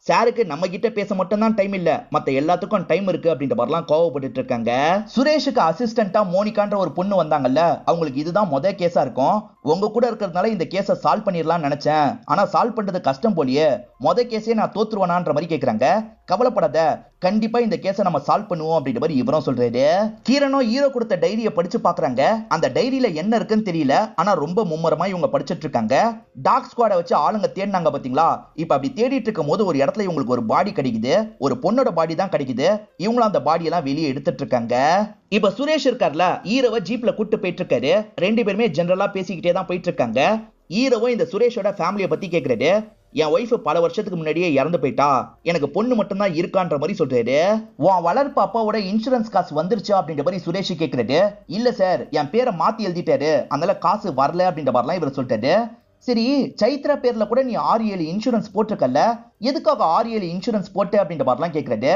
சாருக்கு நம்ம கிட்ட பேச மட்டும் தான் டைம் இல்ல, மத்த எல்லாத்துக்கும் டைம் இருக்கு அப்படின்ற மாதிரிலாம் கோவப்பட்டு இருக்காங்க. சுரேஷுக்கு அசிஸ்டண்டா மோனிகான்ற ஒரு பொண்ணு வந்தாங்கல்ல, அவங்களுக்கு இதுதான் முதல் கேஸா இருக்கும். உங்க கூட இருக்கிறதுனால இந்த கேஸை சால்வ் பண்ணிடலாம்னு நினைச்சேன், ஆனா சால்வ் பண்றது கஷ்டம் போலியே, முதல் கேஸே நான் தோத்துருவானான்ற மாதிரி கேட்கறாங்க. கவலைப்படாத, கண்டிப்பா இந்த கேஸை நம்ம சால்வ் பண்ணுவோம் அப்படின்ற மாதிரி இவரும் சொல்றாரு. கிரணும் ஹீரோ கொடுத்த டைரியை படிச்சு பாக்குறாங்க. அந்த டைரியில என்ன இருக்குன்னு தெரியல, ஆனா ரொம்ப மும்மரமா இவங்க படிச்சிட்டு இருக்காங்க. டாக் ஸ்குவாட வச்சு ஆளுங்க தேடினாங்க பாத்தீங்களா, இப்ப அப்படி தேடிட்டு இருக்கும் போது ஒரு இடத்துல இவங்களுக்கு ஒரு பாடி கிடைக்குது. ஒரு பொண்ணோட பாடி தான் கிடைக்குது. இவங்களும் அந்த பாடி எல்லாம் வெளியே எடுத்துட்டு இருக்காங்க. இப்ப சுரேஷ் இருக்கார்ல, ஹீரோவை ஜீப்ல கூட்டு போயிட்டு இருக்காரு. ரெண்டு பேருமே ஜெனரலா பேசிக்கிட்டே தான் போயிட்டு இருக்காங்க. ஹீரோவும் இந்த சுரேஷோட ஃபேமிலியை பத்தி கேட்கிறாரு. என் ஒய்ஃப் பல வருஷத்துக்கு முன்னாடியே இறந்து போயிட்டா, எனக்கு பொண்ணு மட்டும் தான் இருக்கான்ற மாதிரி சொல்றாரு. உன் வளர்ப்பு அப்பாவோட இன்சூரன்ஸ் காசு வந்துருச்சா அப்படின்ற மாதிரி சுரேஷ் கேட்கிறாரு. இல்ல சார், என் பேரை மாத்தி எழுதிட்டாரு, அதனால காசு வரல அப்படின்ற மாதிரிலாம் இவர் சொல்லிட்டாரு. சரி, சைத்ரா பேர்ல கூட நீ 6-7 இன்சூரன்ஸ் போட்டிருக்கல, எதுக்காக 6-7 இன்சூரன்ஸ் போட்டு அப்படின்ற மாதிரிலாம் கேட்கிறாரு.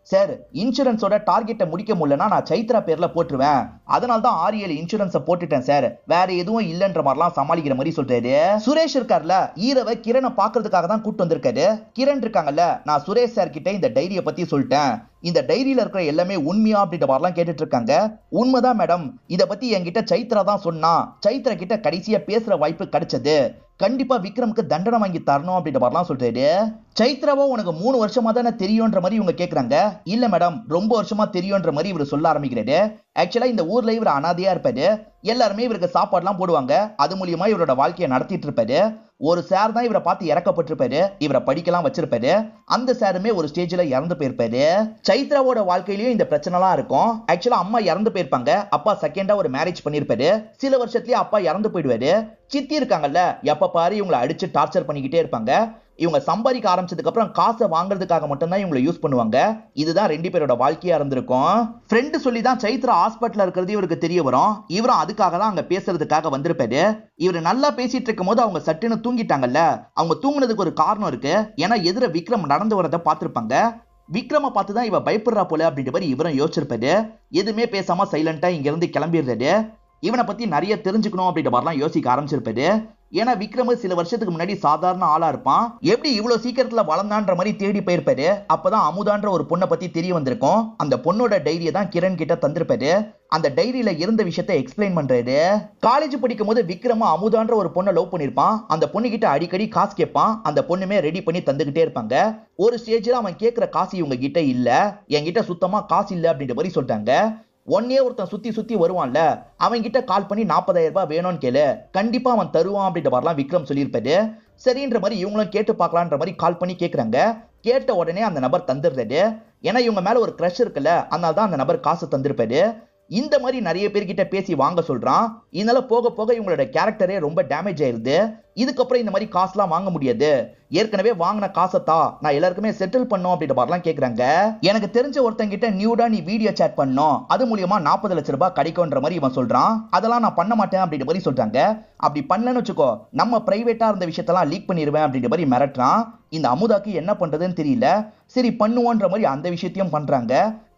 சார், இன்சூரன்ஸோட டார்கெட்டை முடிக்க முடியலன்னா நான் சைத்ரா பேர்ல போட்டுருவேன், அதனால தான் 6-7 இன்சூரன்ஸை போட்டுட்டேன் சார், வேற எதுவும் இல்லைன்ற மாதிரிலாம் சமாளிக்கிற மாதிரி சொல்றாரு. சுரேஷ் இருக்கார்ல, ஹீரோவை கிரணை பாக்குறதுக்காக தான் கூட்டு வந்திருக்காரு. கிரண் இருக்காங்கல்ல, நான் சுரேஷ் சார் கிட்ட இந்த டைரியை பத்தி சொல்லிட்டேன், இந்த டைரியில இருக்கிற எல்லாமே உண்மையா அப்படின்ற மாதிரிலாம் கேட்டுட்டு இருக்காங்க. உண்மைதான் மேடம், இத பத்தி என்கிட்ட சைத்ரா தான் சொன்னா, சைத்ரா கிட்ட கடைசியா பேசுற வாய்ப்பு கிடைச்சது, கண்டிப்பா விக்ரமுக்கு தண்டனை வாங்கி தரணும் அப்படின்ற மாதிரிலாம் சொல்றாரு. சைத்ராவோ உனக்கு 3 வருஷமா தானே தெரியும்ன்ற மாதிரி இவங்க கேக்குறாங்க. இல்ல மேடம், ரொம்ப வருஷமா தெரியும்ன்ற மாதிரி இவர் சொல்ல ஆரம்பிக்கிறாரு. ஆக்சுவலா இந்த ஊர்ல இவர் அனாதையா இருப்பாரு. எல்லாருமே இவருக்கு சாப்பாடுலாம் போடுவாங்க. அது மூலியமா இவரோட வாழ்க்கையை நடத்திட்டு இருப்பாரு. ஒரு சார் தான் இவரை பார்த்து இறக்கப்பட்டிருப்பாரு. இவரை படிக்கலாம் வச்சிருப்பாரு. அந்த சாருமே ஒரு ஸ்டேஜ்ல இறந்து போயிருப்பாரு. சைத்ராவோட வாழ்க்கையிலயும் இந்த பிரச்சனைலாம் இருக்கும். ஆக்சுவலா அம்மா இறந்து போயிருப்பாங்க. அப்பா செகண்டா ஒரு மேரேஜ் பண்ணிருப்பாரு. சில வருஷத்துலயே அப்பா இறந்து போயிடுவாரு. சித்தி இருக்காங்கல்ல, எப்ப பாரு இவங்களை அடிச்சு டார்ச்சர் பண்ணிக்கிட்டே இருப்பாங்க. இவங்க சம்பாதிக்க ஆரம்பிச்சதுக்கு அப்புறம் காசை வாங்குறதுக்காக மட்டும்தான் இவங்களை யூஸ் பண்ணுவாங்க. இதுதான் 2 பேரோட வாழ்க்கையா இருந்திருக்கும். ஃப்ரெண்டு சொல்லி தான் சைத்ரா ஹாஸ்பிட்டல்ல இருக்கிறது இவருக்கு தெரிய வரும். இவரும் அதுக்காக தான் அங்க பேசுறதுக்காக வந்திருப்பாரு. இவரு நல்லா பேசிட்டு இருக்கும் போது அவங்க சட்டுன்னு தூங்கிட்டாங்கல்ல. அவங்க தூங்குனதுக்கு ஒரு காரணம் இருக்கு. ஏன்னா எதிர விக்ரம் நடந்து வரதை பார்த்திருப்பாங்க. விக்ரம பார்த்து தான் இவ பயப்படுறா போல அப்படின்ற மாதிரி இவரும் யோசிச்சிருப்பாரு. எதுவுமே பேசாம சைலண்டா இங்க இருந்து கிளம்பிடுறாரு. இவனை பத்தி நிறைய தெரிஞ்சுக்கணும் அப்படின்ற மாதிரிலாம் யோசிக்க ஆரம்பிச்சிருப்பாரு. ஏன்னா விக்ரம் சில வருஷத்துக்கு முன்னாடி சாதாரண ஆளா இருப்பான். எப்படி இவ்வளவு சீக்கிரத்துல வளர்ந்தான்ற மாதிரி தேடி போயிருப்பாரு. அப்பதான் அமுதான்ற ஒரு பொண்ணை பத்தி தெரிய வந்திருக்கும். அந்த பொண்ணோட டைரியை தான் கிரண் கிட்ட தந்திருப்பாரு. அந்த டைரியில இருந்த விஷயத்தை எக்ஸ்பிளைன் பண்றாரு. காலேஜ் படிக்கும் போது விக்ரமா அமுதான்ற ஒரு பொண்ணை லவ் பண்ணிருப்பான். அந்த பொண்ணு கிட்ட அடிக்கடி காசு கேட்பான். அந்த பொண்ணுமே ரெடி பண்ணி தந்துகிட்டே இருப்பாங்க. ஒரு ஸ்டேஜ்ல அவன் கேட்கிற காசு இவங்க கிட்ட இல்ல, என்கிட்ட சுத்தமா காசு இல்ல அப்படின்ற மாதிரி சொல்லிட்டாங்க. ஒன்னே ஒருத்தன் சுத்தி சுத்தி வருவான்ல, அவன் கிட்ட கால் பண்ணி 40,000 ரூபாய் வேணும்னு கேளு, கண்டிப்பா அவன் தருவான் அப்படின்ற மாதிரிலாம் விக்ரம் சொல்லியிருப்பாரு. சரின்ற மாதிரி இவங்களும் கேட்டு பார்க்கலான்ற மாதிரி கால் பண்ணி கேட்கறாங்க. கேட்ட உடனே அந்த நபர் தந்துடுறாரு. ஏன்னா இவங்க மேல ஒரு கிரஷ் இருக்குல்ல, அதனால தான் அந்த நபர் காசு தந்திருப்பாரு. இந்த மாதிரி நிறைய பேர்கிட்ட பேசி வாங்க சொல்றான். இதனால போக போக இவங்களோட கேரக்டரே ரொம்ப டேமேஜ் ஆயிருது. இதுக்கப்புறம் இந்த மாதிரி காசுலாம் வாங்க முடியாது, ஏற்கனவே வாங்கின காசத்தா நான் எல்லாருக்குமே செட்டில் பண்ணும் அப்படின்ற மாதிரிலாம் கேட்கறாங்க. எனக்கு தெரிஞ்ச ஒருத்தங்கிட்ட நியூடா நீ வீடியோ சேட் பண்ணும், அது மூலியமா 40 லட்சம் ரூபாய் கிடைக்கும்ன்ற மாதிரி இவன் சொல்றான். அதெல்லாம் நான் பண்ண மாட்டேன் அப்படின்ற மாதிரி சொல்றாங்க. அப்படி பண்ணலன்னு வச்சுக்கோ, நம்ம பிரைவேட்டா இருந்த விஷயத்தெல்லாம் லீக் பண்ணிடுவேன் அப்படின்ற மாதிரி மிரட்டுறான். இந்த அமுதாக்கு என்ன பண்றதுன்னு தெரியல. சரி பண்ணுவோன்ற மாதிரி அந்த விஷயத்தையும் பண்றாங்க.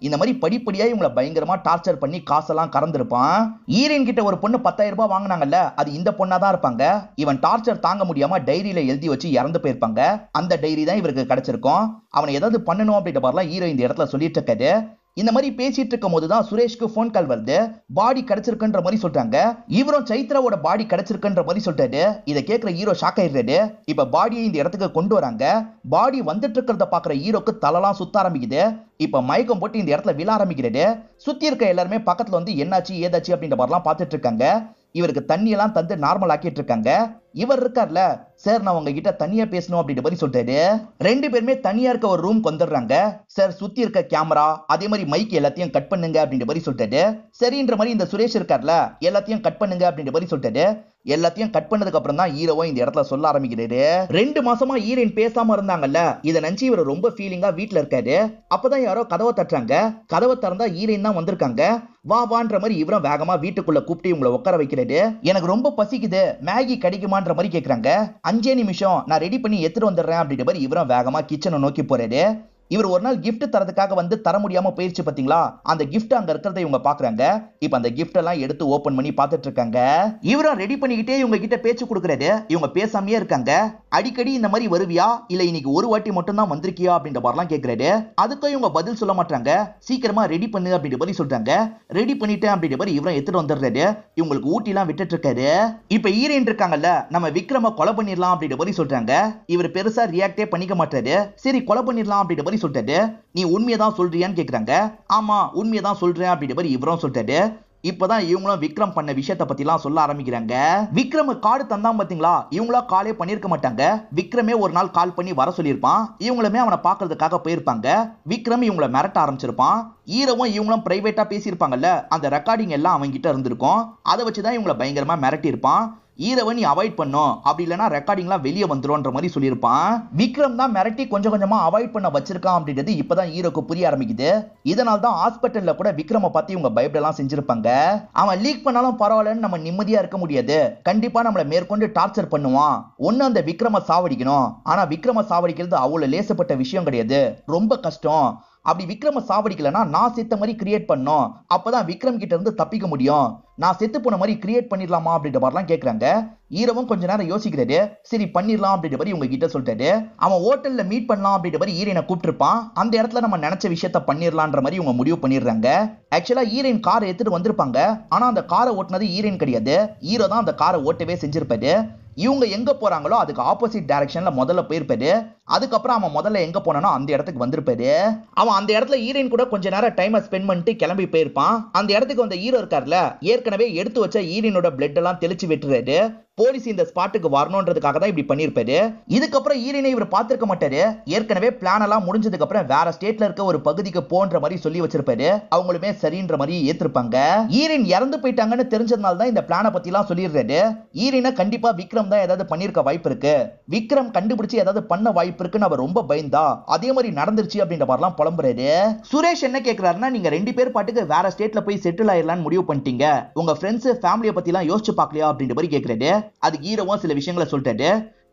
இந்த மாதிரி படிப்படியா இவங்களை பயங்கரமா டார்ச்சர் பண்ணி காசெல்லாம் கறந்துருப்பான். ஈரன் கிட்ட ஒரு பொண்ணு 10,000 ரூபாய் வாங்கினாங்கல்ல, அது இந்த பொண்ணா தான் இருப்பாங்க. இவன் டார்ச்சர் தாங்க முடியாம டைரியில எழுதி வச்சு இறந்து போயிருப்பாங்க. அந்த டைரி தான் இவருக்கு கிடைச்சிருக்கும். அவனை ஏதாவது பண்ணணும் அப்படின்ற மாதிரிலாம் ஹீரோ இந்த இடத்துல சொல்லிட்டு இருக்காரு. இந்த மாதிரி பேசிட்டு இருக்கும் போதுதான் சுரேஷ்க்கு போன் கால் வருது. பாடி கிடைச்சிருக்குன்ற மாதிரி சொல்றாங்க. இவரும் சைத்ராவோட பாடி கிடைச்சிருக்குன்ற மாதிரி சொல்றாரு. இதை கேட்கிற ஹீரோ ஷாக் ஆயிடுறாரு. இப்ப பாடியை இந்த இடத்துக்கு கொண்டு வராங்க. பாடி வந்துட்டு இருக்கிறத பாக்குற ஹீரோக்கு தலைலாம் சுத்த ஆரம்பிக்குது. இப்ப மயக்கம் போட்டு இந்த இடத்துல விழ ஆரம்பிக்கிறாரு. சுத்தி இருக்க எல்லாருமே பக்கத்துல வந்து என்னாச்சு ஏதாச்சு அப்படின்ற மாதிரிலாம் பார்த்துட்டு இருக்காங்க. இவருக்கு தண்ணி எல்லாம் தந்து நார்மல் ஆக்கிட்டு இருக்காங்க. இவர் இருக்கார்ல, சார் நான் உங்ககிட்ட தனியா பேசணும் அப்படின்ற மாதிரி சொல்றாரு. 2 பேருமே தனியா இருக்க ஒரு ரூம் வந்துடுறாங்க. சார் சுத்தி இருக்க கேமரா அதே மாதிரி மைக் எல்லாத்தையும் கட் பண்ணுங்க அப்படின்ற மாதிரி சொல்றாரு. சரின்ற மாதிரி இந்த சுரேஷ் இருக்கார்ல, எல்லாத்தையும் கட் பண்ணுங்க அப்படின்ற மாதிரி சொல்றாரு. எல்லாத்தையும் கட் பண்ணதுக்கு அப்புறம் தான் ஹீரோவோ இந்த இடத்துல சொல்ல ஆரம்பிக்கிறாரு. 2 மாசமா ஹீரோயின் பேசாம இருந்தாங்கல்ல, இதை நினைச்சு இவர் ரொம்ப ஃபீலிங்கா வீட்டுல இருக்காரு. அப்பதான் யாரோ கதவை தட்டுறாங்க. கதவை திறந்தா ஹீரோயின் தான் வந்திருக்காங்க. வா வான்ற மாதிரி இவரும் வேகமா வீட்டுக்குள்ள கூப்பிட்டு இவங்களை உட்கார வைக்கிறாரு. எனக்கு ரொம்ப பசிக்குது, மேகி கிடைக்குமான்ற மாதிரி கேக்குறாங்க. 5 நிமிஷம் நான் ரெடி பண்ணி எடுத்துட்டு வந்துடுறேன் அப்படின்ற மாதிரி இவரும் வேகமா கிச்சனை நோக்கி போறாரு. இவர் ஒரு நாள் கிஃப்ட் தரதுக்காக வந்து தர முடியாம போயிருச்சு பாத்தீங்களா, அந்த கிஃப்ட் அங்க இருக்கிறத இவங்க பாக்குறாங்க. இப்ப அந்த கிஃப்ட் எல்லாம் எடுத்து ஓபன் பண்ணி பாத்துட்டு இருக்காங்க. இவரும் ரெடி பண்ணிக்கிட்டே இவங்க கிட்ட பேச்சு கொடுக்கறாரு. இவங்க பேசாமையே இருக்காங்க. அடிக்கடி இந்த மாதிரி வருவியா இல்ல இன்னைக்கு ஒரு வாட்டி மட்டும் தான் வந்திருக்கியா அப்படின்ற மாதிரிலாம் கேட்கறாரு. அதுக்கும் இவங்க பதில் சொல்ல மாட்டாங்க. சீக்கிரமா ரெடி பண்ணு அப்படின்ற மாதிரி சொல்றாங்க. ரெடி பண்ணிட்டேன் அப்படின்ற மாதிரி இவரும் எடுத்துட்டு வந்துடுறாரு. இவங்களுக்கு ஊட்டி எல்லாம் விட்டுட்டு இருக்காரு. இப்ப ஹீரோயின் இருக்காங்கல்ல, நம்ம விக்ரம கொலை பண்ணிடலாம் அப்படின்ற மாதிரி சொல்றாங்க. இவர் பெருசா ரியாக்டே பண்ணிக்க மாட்டாரு. சரி கொலை பண்ணிடலாம் அப்படின்ற மாதிரி சொல்றாரு. நீ உண்மையதான் சொல்றியான்னு கேக்குறாங்க. ஆமா உண்மையதான் சொல்றேன் அப்படின்ற மாதிரி இவரும் சொல்றாரு. இப்பதான் இவங்களும் விக்ரம் பண்ண விஷயத்தை பத்தி எல்லாம் சொல்ல ஆரம்பிக்கிறாங்க. விக்ரம் கார்டு தந்தான் பாத்தீங்களா, இவங்களா காலே பண்ணிருக்க மாட்டாங்க. விக்ரமே ஒரு நாள் கால் பண்ணி வர சொல்லியிருப்பான். இவங்களுமே அவனை பாக்குறதுக்காக போயிருப்பாங்க. விக்ரம் இவங்களை மிரட்ட ஆரம்பிச்சிருப்பான். ஹீரோவும் இவங்களும் பிரைவேட்டா பேசியிருப்பாங்கல்ல, அந்த ரெக்கார்டிங் எல்லாம் அவங்க கிட்ட இருந்திருக்கும். அதை வச்சுதான் இவங்களை பயங்கரமா மிரட்டி இருப்பான். ஹீரோவை நீ அவாய்ட் பண்ணும், அப்படி இல்லைன்னா ரெக்கார்டிங்லாம் வெளியே வந்துரும்ன்ற மாதிரி சொல்லியிருப்பான். விக்ரம் தான் மிரட்டி கொஞ்சம் கொஞ்சமா அவாய்ட் பண்ண வச்சிருக்கான் அப்படின்றது இப்பதான் ஹீரோக்கு புரிய ஆரம்பிக்குது. இதனால தான் ஹாஸ்பிட்டல்ல கூட விக்ரம பத்தி இவங்க பயப்படலாம் செஞ்சிருப்பாங்க. அவன் லீக் பண்ணாலும் பரவாயில்லன்னு நம்ம நிம்மதியா இருக்க முடியாது, கண்டிப்பா நம்மளை மேற்கொண்டு டார்ச்சர் பண்ணுவான். ஒண்ணு அந்த விக்ரம சாவடிக்கணும். ஆனா விக்ரம சாவடிக்கிறது அவ்வளவு லேசப்பட்ட விஷயம் கிடையாது, ரொம்ப கஷ்டம். அப்படி விக்ரம சாவடிக்கலன்னா நான் செத்த மாதிரி கிரியேட் பண்ணும், அப்பதான் விக்ரம் கிட்ட இருந்து தப்பிக்க முடியும். நான் செத்து போன மாதிரி கிரியேட் பண்ணிடலாமா அப்படின்ற மாதிரிலாம் கேட்கறாங்க. ஹீரோவும் கொஞ்ச நேரம் யோசிக்கிறாரு. சரி பண்ணிடலாம் அப்படின்ற மாதிரி உங்க கிட்ட சொல்லிட்டாரு. அவன் ஹோட்டல்ல மீட் பண்ணலாம் அப்படின்ற மாதிரி ஹீரோயினை கூப்பிட்டுருப்பான். அந்த இடத்துல நம்ம நினைச்ச விஷயத்த பண்ணிடலான்ற மாதிரி இவங்க முடிவு பண்ணிடுறாங்க. ஆக்சுவலா ஹீரோயின் காரை எடுத்துட்டு வந்திருப்பாங்க. ஆனா அந்த காரை ஓட்டுனது ஹீரோயின் கிடையாது, ஹீரோ தான் அந்த காரை ஓட்டவே செஞ்சிருப்பாரு. இவங்க எங்க போறாங்களோ அதுக்கு ஆப்போசிட் டைரக்ஷன்ல முதல்ல போயிருப்பாரு. அதுக்கப்புறம் அவன் முதல்ல எங்க போனானோ அந்த இடத்துக்கு வந்திருப்பாரு. அவன் அந்த இடத்துல ஹீரோயின் கூட கொஞ்ச நேரம் டைம் ஸ்பெண்ட் பண்ணிட்டு கிளம்பி போயிருப்பான். அந்த இடத்துக்கு வந்த ஹீரோ இருக்கார்ல, ஏற்கனவே எடுத்து வச்ச ஹீரோயினோட பிளட் எல்லாம் தெளிச்சு விட்டுறாரு. போலீஸ் இந்த ஸ்பாட்டுக்கு வரணும்ன்றதுக்காக தான் இப்படி பண்ணிருப்பாரு. இதுக்கப்புறம் ஹீரோயினை இவர் பார்த்திருக்க மாட்டாரு. ஏற்கனவே பிளான் எல்லாம் முடிஞ்சதுக்கு அப்புறம் வேற ஸ்டேட்ல இருக்க ஒரு பகுதிக்கு போன்ற மாதிரி சொல்லி வச்சிருப்பாரு. அவங்களுமே சரின்ற மாதிரி ஏத்திருப்பாங்க. ஹீரோயின் இறந்து போயிட்டாங்கன்னு தெரிஞ்சதுனால தான் இந்த பிளானை பத்தி எல்லாம் சொல்லிடுறாரு. ஹீரோயினை கண்டிப்பா விக்ரம் தான் ஏதாவது பண்ணிருக்க வாய்ப்பு இருக்கு, விக்ரம் கண்டுபிடிச்சு ஏதாவது பண்ண வாய்ப்பு இருக்குன்னு அவர் ரொம்ப பயந்தா அதே மாதிரி நடந்துருச்சு அப்படின்ற மாதிரிலாம் புலம்புறாரு. சுரேஷ் என்ன கேக்குறாருன்னா, நீங்க 2 பேர் பாட்டுக்கு வேற ஸ்டேட்ல போய் செட்டில் ஆயிடலாம்னு முடிவு பண்ணிட்டீங்க, உங்க ஃப்ரெண்ட்ஸ் ஃபேமிலியை பத்தி எல்லாம் யோசிச்சு பார்க்கலையா அப்படின்ற மாதிரி கேக்குறாரு. அதுக்கு ஹீரோவும் சில விஷயங்களை சொல்லிட்டாரு.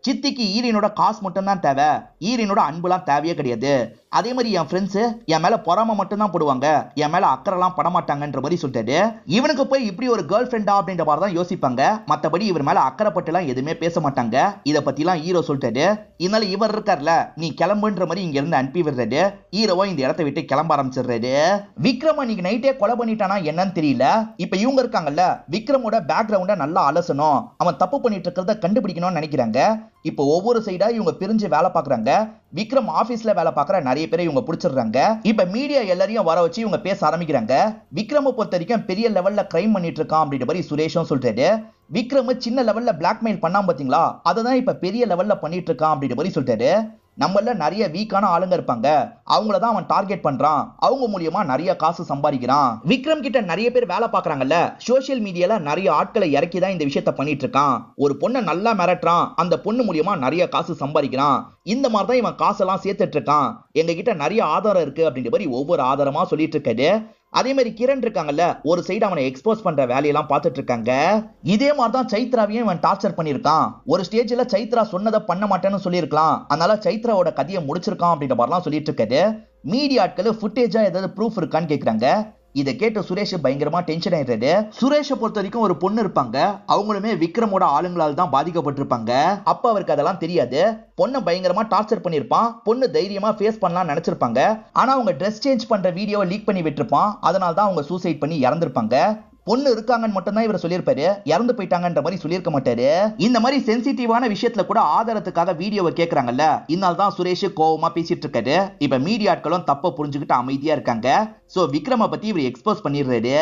சித்திக்கு ஹீரோயினோட காசு மட்டும் தான் தேவை, ஹீரோயினோட அன்புலாம் தேவையே கிடையாது. அதே மாதிரி என் ஃப்ரெண்ட்ஸ் என் மேல பொறாம மட்டும் தான் போடுவாங்க, என் மேல அக்கறைலாம் பட மாட்டாங்கன்ற மாதிரி சொல்லிட்டாரு. இவனுக்கு போய் இப்படி ஒரு கேர்ள் ஃப்ரெண்டா அப்படின்ற மாதிரி தான் யோசிப்பாங்க. மத்தபடி இவர் மேல அக்கறைப்பட்டுலாம் எதுவுமே பேச மாட்டாங்க. இத பத்திலாம் ஹீரோ சொல்லிட்டாரு. இதனால இவர் இருக்கார்ல, நீ கிளம்புன்ற மாதிரி இங்க இருந்து அனுப்பி விடுறாரு. ஹீரோவா இந்த இடத்தை விட்டு கிளம்ப ஆரம்பிச்சிடுறாரு. விக்ரம் அன்னைக்கு நைட்டே கொலை பண்ணிட்டானா என்னன்னு தெரியல. இப்ப இவங்க இருக்காங்கல்ல, விக்ரமோட பேக்ரவுண்ட நல்லா அலசணும், அவன் தப்பு பண்ணிட்டு இருக்கிறத கண்டுபிடிக்கணும்னு நினைக்கிறாங்க. இப்போ ஒவ்வொரு சைடா இவங்க பிரிஞ்சு வேலை பாக்குறாங்க. விக்ரம் ஆபீஸ்ல வேலை பார்க்குற நிறைய பேரை இவங்க பிடிச்சிடுறாங்க. இப்ப மீடியா எல்லாரையும் வர வச்சு இவங்க பேச ஆரம்பிக்கிறாங்க. விக்ரம பொறுத்த வரைக்கும் பெரிய லெவல்ல கிரைம் பண்ணிட்டு இருக்கான் அப்படின்ற மாதிரி சுரேஷும் சொல்றாரு. விக்ரம் சின்ன லெவல்ல பிளாக்மெயில் பண்ணாம பாத்தீங்களா, அததான் இப்ப பெரிய லெவல்ல பண்ணிட்டு இருக்கான் அப்படின்ற மாதிரி சொல்றாரு. நம்மள நிறைய வீக்கான ஆளுங்க இருப்பாங்க, அவங்கள தான் அவன் டார்கெட் பண்றான், அவங்க மூலியமா நிறைய காசு சம்பாதிக்கிறான். விக்ரம் கிட்ட நிறைய பேர் வேலை பாக்குறாங்கல்ல, சோசியல் மீடியால நிறைய ஆட்களை இறக்கி தான் இந்த விஷயத்த பண்ணிட்டு இருக்கான். ஒரு பொண்ணை நல்லா மிரட்டுறான், அந்த பொண்ணு மூலியமா நிறைய காசு சம்பாதிக்கிறான். இந்த மாதிரி தான் இவன் காசெல்லாம் சேர்த்துட்டு இருக்கான். எங்க கிட்ட நிறைய ஆதாரம் இருக்கு அப்படின்ற மாதிரி ஒவ்வொரு ஆதாரமா சொல்லிட்டு இருக்காரு. அதே மாதிரி கிரண் இருக்காங்கல்ல, ஒரு சைடு அவனை எக்ஸ்போஸ் பண்ற வேலையெல்லாம் பார்த்துட்டு இருக்காங்க. இதே மாதிரி தான் சைத்ராவையும் இவன் டார்ச்சர் பண்ணிருக்கான். ஒரு ஸ்டேஜ்ல சைத்ரா சொன்னதை பண்ண மாட்டேன்னு சொல்லியிருக்கலாம், அதனால சைத்ராவோட கதையை முடிச்சிருக்கான் அப்படின்ற மாதிரிலாம் சொல்லிட்டு இருக்காரு. மீடியா ஆட்கள் ஃபுட்டேஜா ஏதாவது ப்ரூஃப் இருக்கான்னு கேக்குறாங்க. இதை கேட்டு சுரேஷ் பயங்கரமா டென்ஷன் ஆயிடுறாரு. சுரேஷை பொறுத்த வரைக்கும் ஒரு பொண்ணு இருப்பாங்க, அவங்களுமே விக்ரமோட ஆளுங்களால் தான் பாதிக்கப்பட்டிருப்பாங்க. அப்ப அவருக்கு அதெல்லாம் தெரியாது. பொண்ணை பயங்கரமா டார்ச்சர் பண்ணிருப்பான். பொண்ணு தைரியமா ஃபேஸ் பண்ணலாம் நினைச்சிருப்பாங்க. ஆனா அவங்க ட்ரெஸ் சேஞ்ச் பண்ற வீடியோவை லீக் பண்ணி விட்டுருப்பான். அதனால தான் அவங்க சூசைட் பண்ணி இறந்திருப்பாங்க. பொண்ணு இருக்காங்கன்னு மட்டும் தான் இவர் சொல்லியிருப்பாரு, இறந்து போயிட்டாங்கன்ற மாதிரி சொல்லியிருக்க மாட்டாரு. இந்த மாதிரி சென்சிட்டிவான விஷயத்துல கூட ஆதாரத்துக்காக வீடியோவை கேட்கறாங்கல்ல, இதனால தான் சுரேஷ் கோவமா பேசிட்டு இருக்காரு. இப்ப மீடியா ஆட்களும் தப்ப புரிஞ்சுக்கிட்டு அமைதியா இருக்காங்க. சோ விக்ரம பத்தி இவர் எக்ஸ்போஸ் பண்ணிடுறாரு.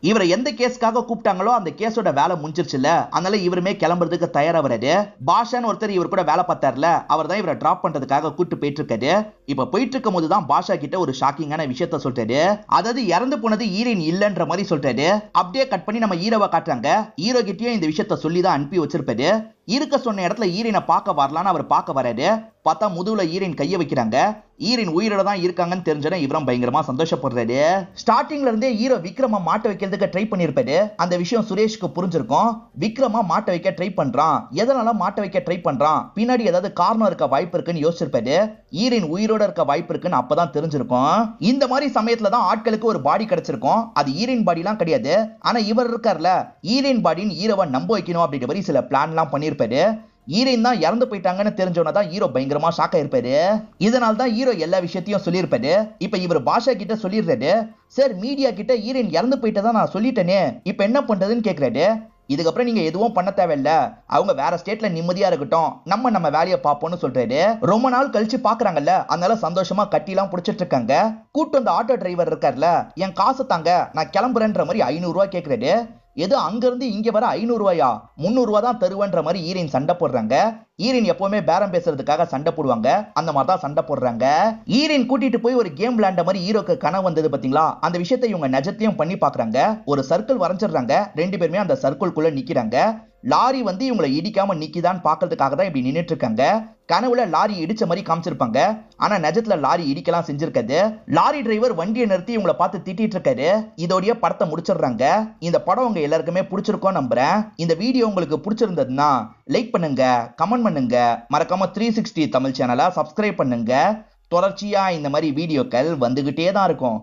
இவரை எந்த கேஸ்க்காக கூப்பிட்டாங்களோ அந்த கேஸோட வேலை முடிஞ்சிருச்சுல, அதனால இவருமே கிளம்புறதுக்கு தயாரா வராரு. பாஷான்னு ஒருத்தர் இவர் கூட வேலை பார்த்தார்ல, அவர் தான் இவரை டிராப் பண்றதுக்காக கூட்டு போயிட்டு இருக்காரு. இப்ப போயிட்டு இருக்கும் போது தான் பாஷா கிட்ட ஒரு ஷாக்கிங்கான விஷயத்த சொல்றாரு. அதாவது இறந்து போனது ஹீரோயின் இல்லன்ற மாதிரி சொல்றாரு. அப்படியே கட் பண்ணி நம்ம ஹீரோவை காட்டுறாங்க. ஹீரோ கிட்டயும் இந்த விஷயத்த சொல்லி தான் அனுப்பி வச்சிருப்பாரு. இருக்க சொன்ன இடத்துல ஹீரோயினை பார்க்க வரலான்னு அவர் பார்க்க வராரு. பார்த்தா முதுகுல ஹீரோயின் கைய வைக்கிறாங்க. ஹீரோயின் உயிரோட தான் இருக்காங்கன்னு தெரிஞ்சன இவரும் பயங்கரமா சந்தோஷப்படுறாரு. ஸ்டார்டிங்ல இருந்தே ஹீரோ விக்ரம மாட்ட வைக்கிறதுக்கு ட்ரை பண்ணிருப்பாரு. அந்த விஷயம் சுரேஷ்க்கு புரிஞ்சிருக்கும். விக்ரம மாட்ட வைக்க ட்ரை பண்றான், எதனால மாட்ட வைக்க ட்ரை பண்றான், பின்னாடி ஏதாவது காரணம் இருக்க வாய்ப்பு இருக்குன்னு யோசிச்சிருப்பாரு. ஹீரோயின் உயிரோட இருக்க வாய்ப்பு இருக்குன்னு அப்பதான் தெரிஞ்சிருக்கும். இந்த மாதிரி சமயத்துல தான் ஆட்களுக்கு ஒரு பாடி கிடைச்சிருக்கும். அது ஹீரோயின் பாடி எல்லாம் கிடையாது. ஆனா இவர் இருக்கார்ல, ஹீரோயின் பாடின்னு ஹீரோவை நம்ப வைக்கணும் அப்படின்ற மாதிரி சில பிளான் எல்லாம் பண்ணிருப்பாரு. ஹீரோயின் தான் இறந்து போயிட்டாங்கன்னு தெரிஞ்சவனதான் ஹீரோ பயங்கரமா ஷாக் ஆயிருப்பாரு. இதனால தான் ஹீரோ எல்லா விஷயத்தையும் சொல்லியிருப்பாரு. இப்ப இவர் பாஷா கிட்ட சொல்லிடுறாரு, சார் மீடியா கிட்ட ஹீரோயின் இறந்து போயிட்டதா நான் சொல்லிட்டேனே, இப்ப என்ன பண்றதுன்னு கேக்குறாரு. இதுக்கப்புறம் நீங்க எதுவும் பண்ண தேவையில்ல, அவங்க வேற ஸ்டேட்ல நிம்மதியா இருக்கட்டும், நம்ம வேலையை பார்ப்போம்னு சொல்றாரு. ரொம்ப நாள் கழிச்சு பாக்குறாங்கல்ல, அதனால சந்தோஷமா கட்டிலாம் புடிச்சிட்டு இருக்காங்க. கூட்டு அந்த ஆட்டோ டிரைவர் இருக்கார்ல, என் காசு தாங்க நான் கிளம்புறேன்ற மாதிரி 500 ரூபாய் கேக்குறாரு. எது அங்க இருந்து இங்க வர 500 ரூபாயா, 300 ரூபாய் தான் தருவன்ற மாதிரி ஹீரோயின் சண்டை போடுறாங்க. ஹீரோயின் எப்பவுமே பேரம் பேசுறதுக்காக சண்டை போடுவாங்க, அந்த மாதிரி தான் சண்டை போடுறாங்க. ஹீரோயின் கூட்டிட்டு போய் ஒரு கேம் விளையாண்ட மாதிரி ஹீரோக்கு கனவு வந்தது பாத்தீங்களா, அந்த விஷயத்தை இவங்க நிஜத்தையும் பண்ணி பாக்குறாங்க. ஒரு சர்க்கிள் வரைஞ்சிடுறாங்க, 2 பேருமே அந்த சர்க்கிள்குள்ள நிக்கிறாங்க. லாரி வந்து இவங்களை இடிக்காம நிக்கிதான் பாக்குறதுக்காக தான் இப்படி நின்னுட்டு இருக்காங்க. கனவுல லாரி இடிச்ச மாதிரி காமிச்சிருப்பாங்க, ஆனா நிஜத்துல லாரி இடிக்கலாம் செஞ்சிருக்காது. லாரி டிரைவர் வண்டியை நிறுத்தி இவங்களை பார்த்து திட்டிட்டு இருக்காரு. இதோடைய படத்தை முடிச்சிடுறாங்க. இந்த படம் உங்க எல்லாருக்குமே பிடிச்சிருக்கும் நம்புறேன். இந்த வீடியோ உங்களுக்கு பிடிச்சிருந்ததுன்னா லைக் பண்ணுங்க, கமெண்ட் பண்ணுங்க, மறக்காம 360 தமிழ் சேனலை சப்ஸ்கிரைப் பண்ணுங்க. தொடர்ச்சியா இந்த மாதிரி வீடியோக்கள் வந்துகிட்டே தான் இருக்கும்.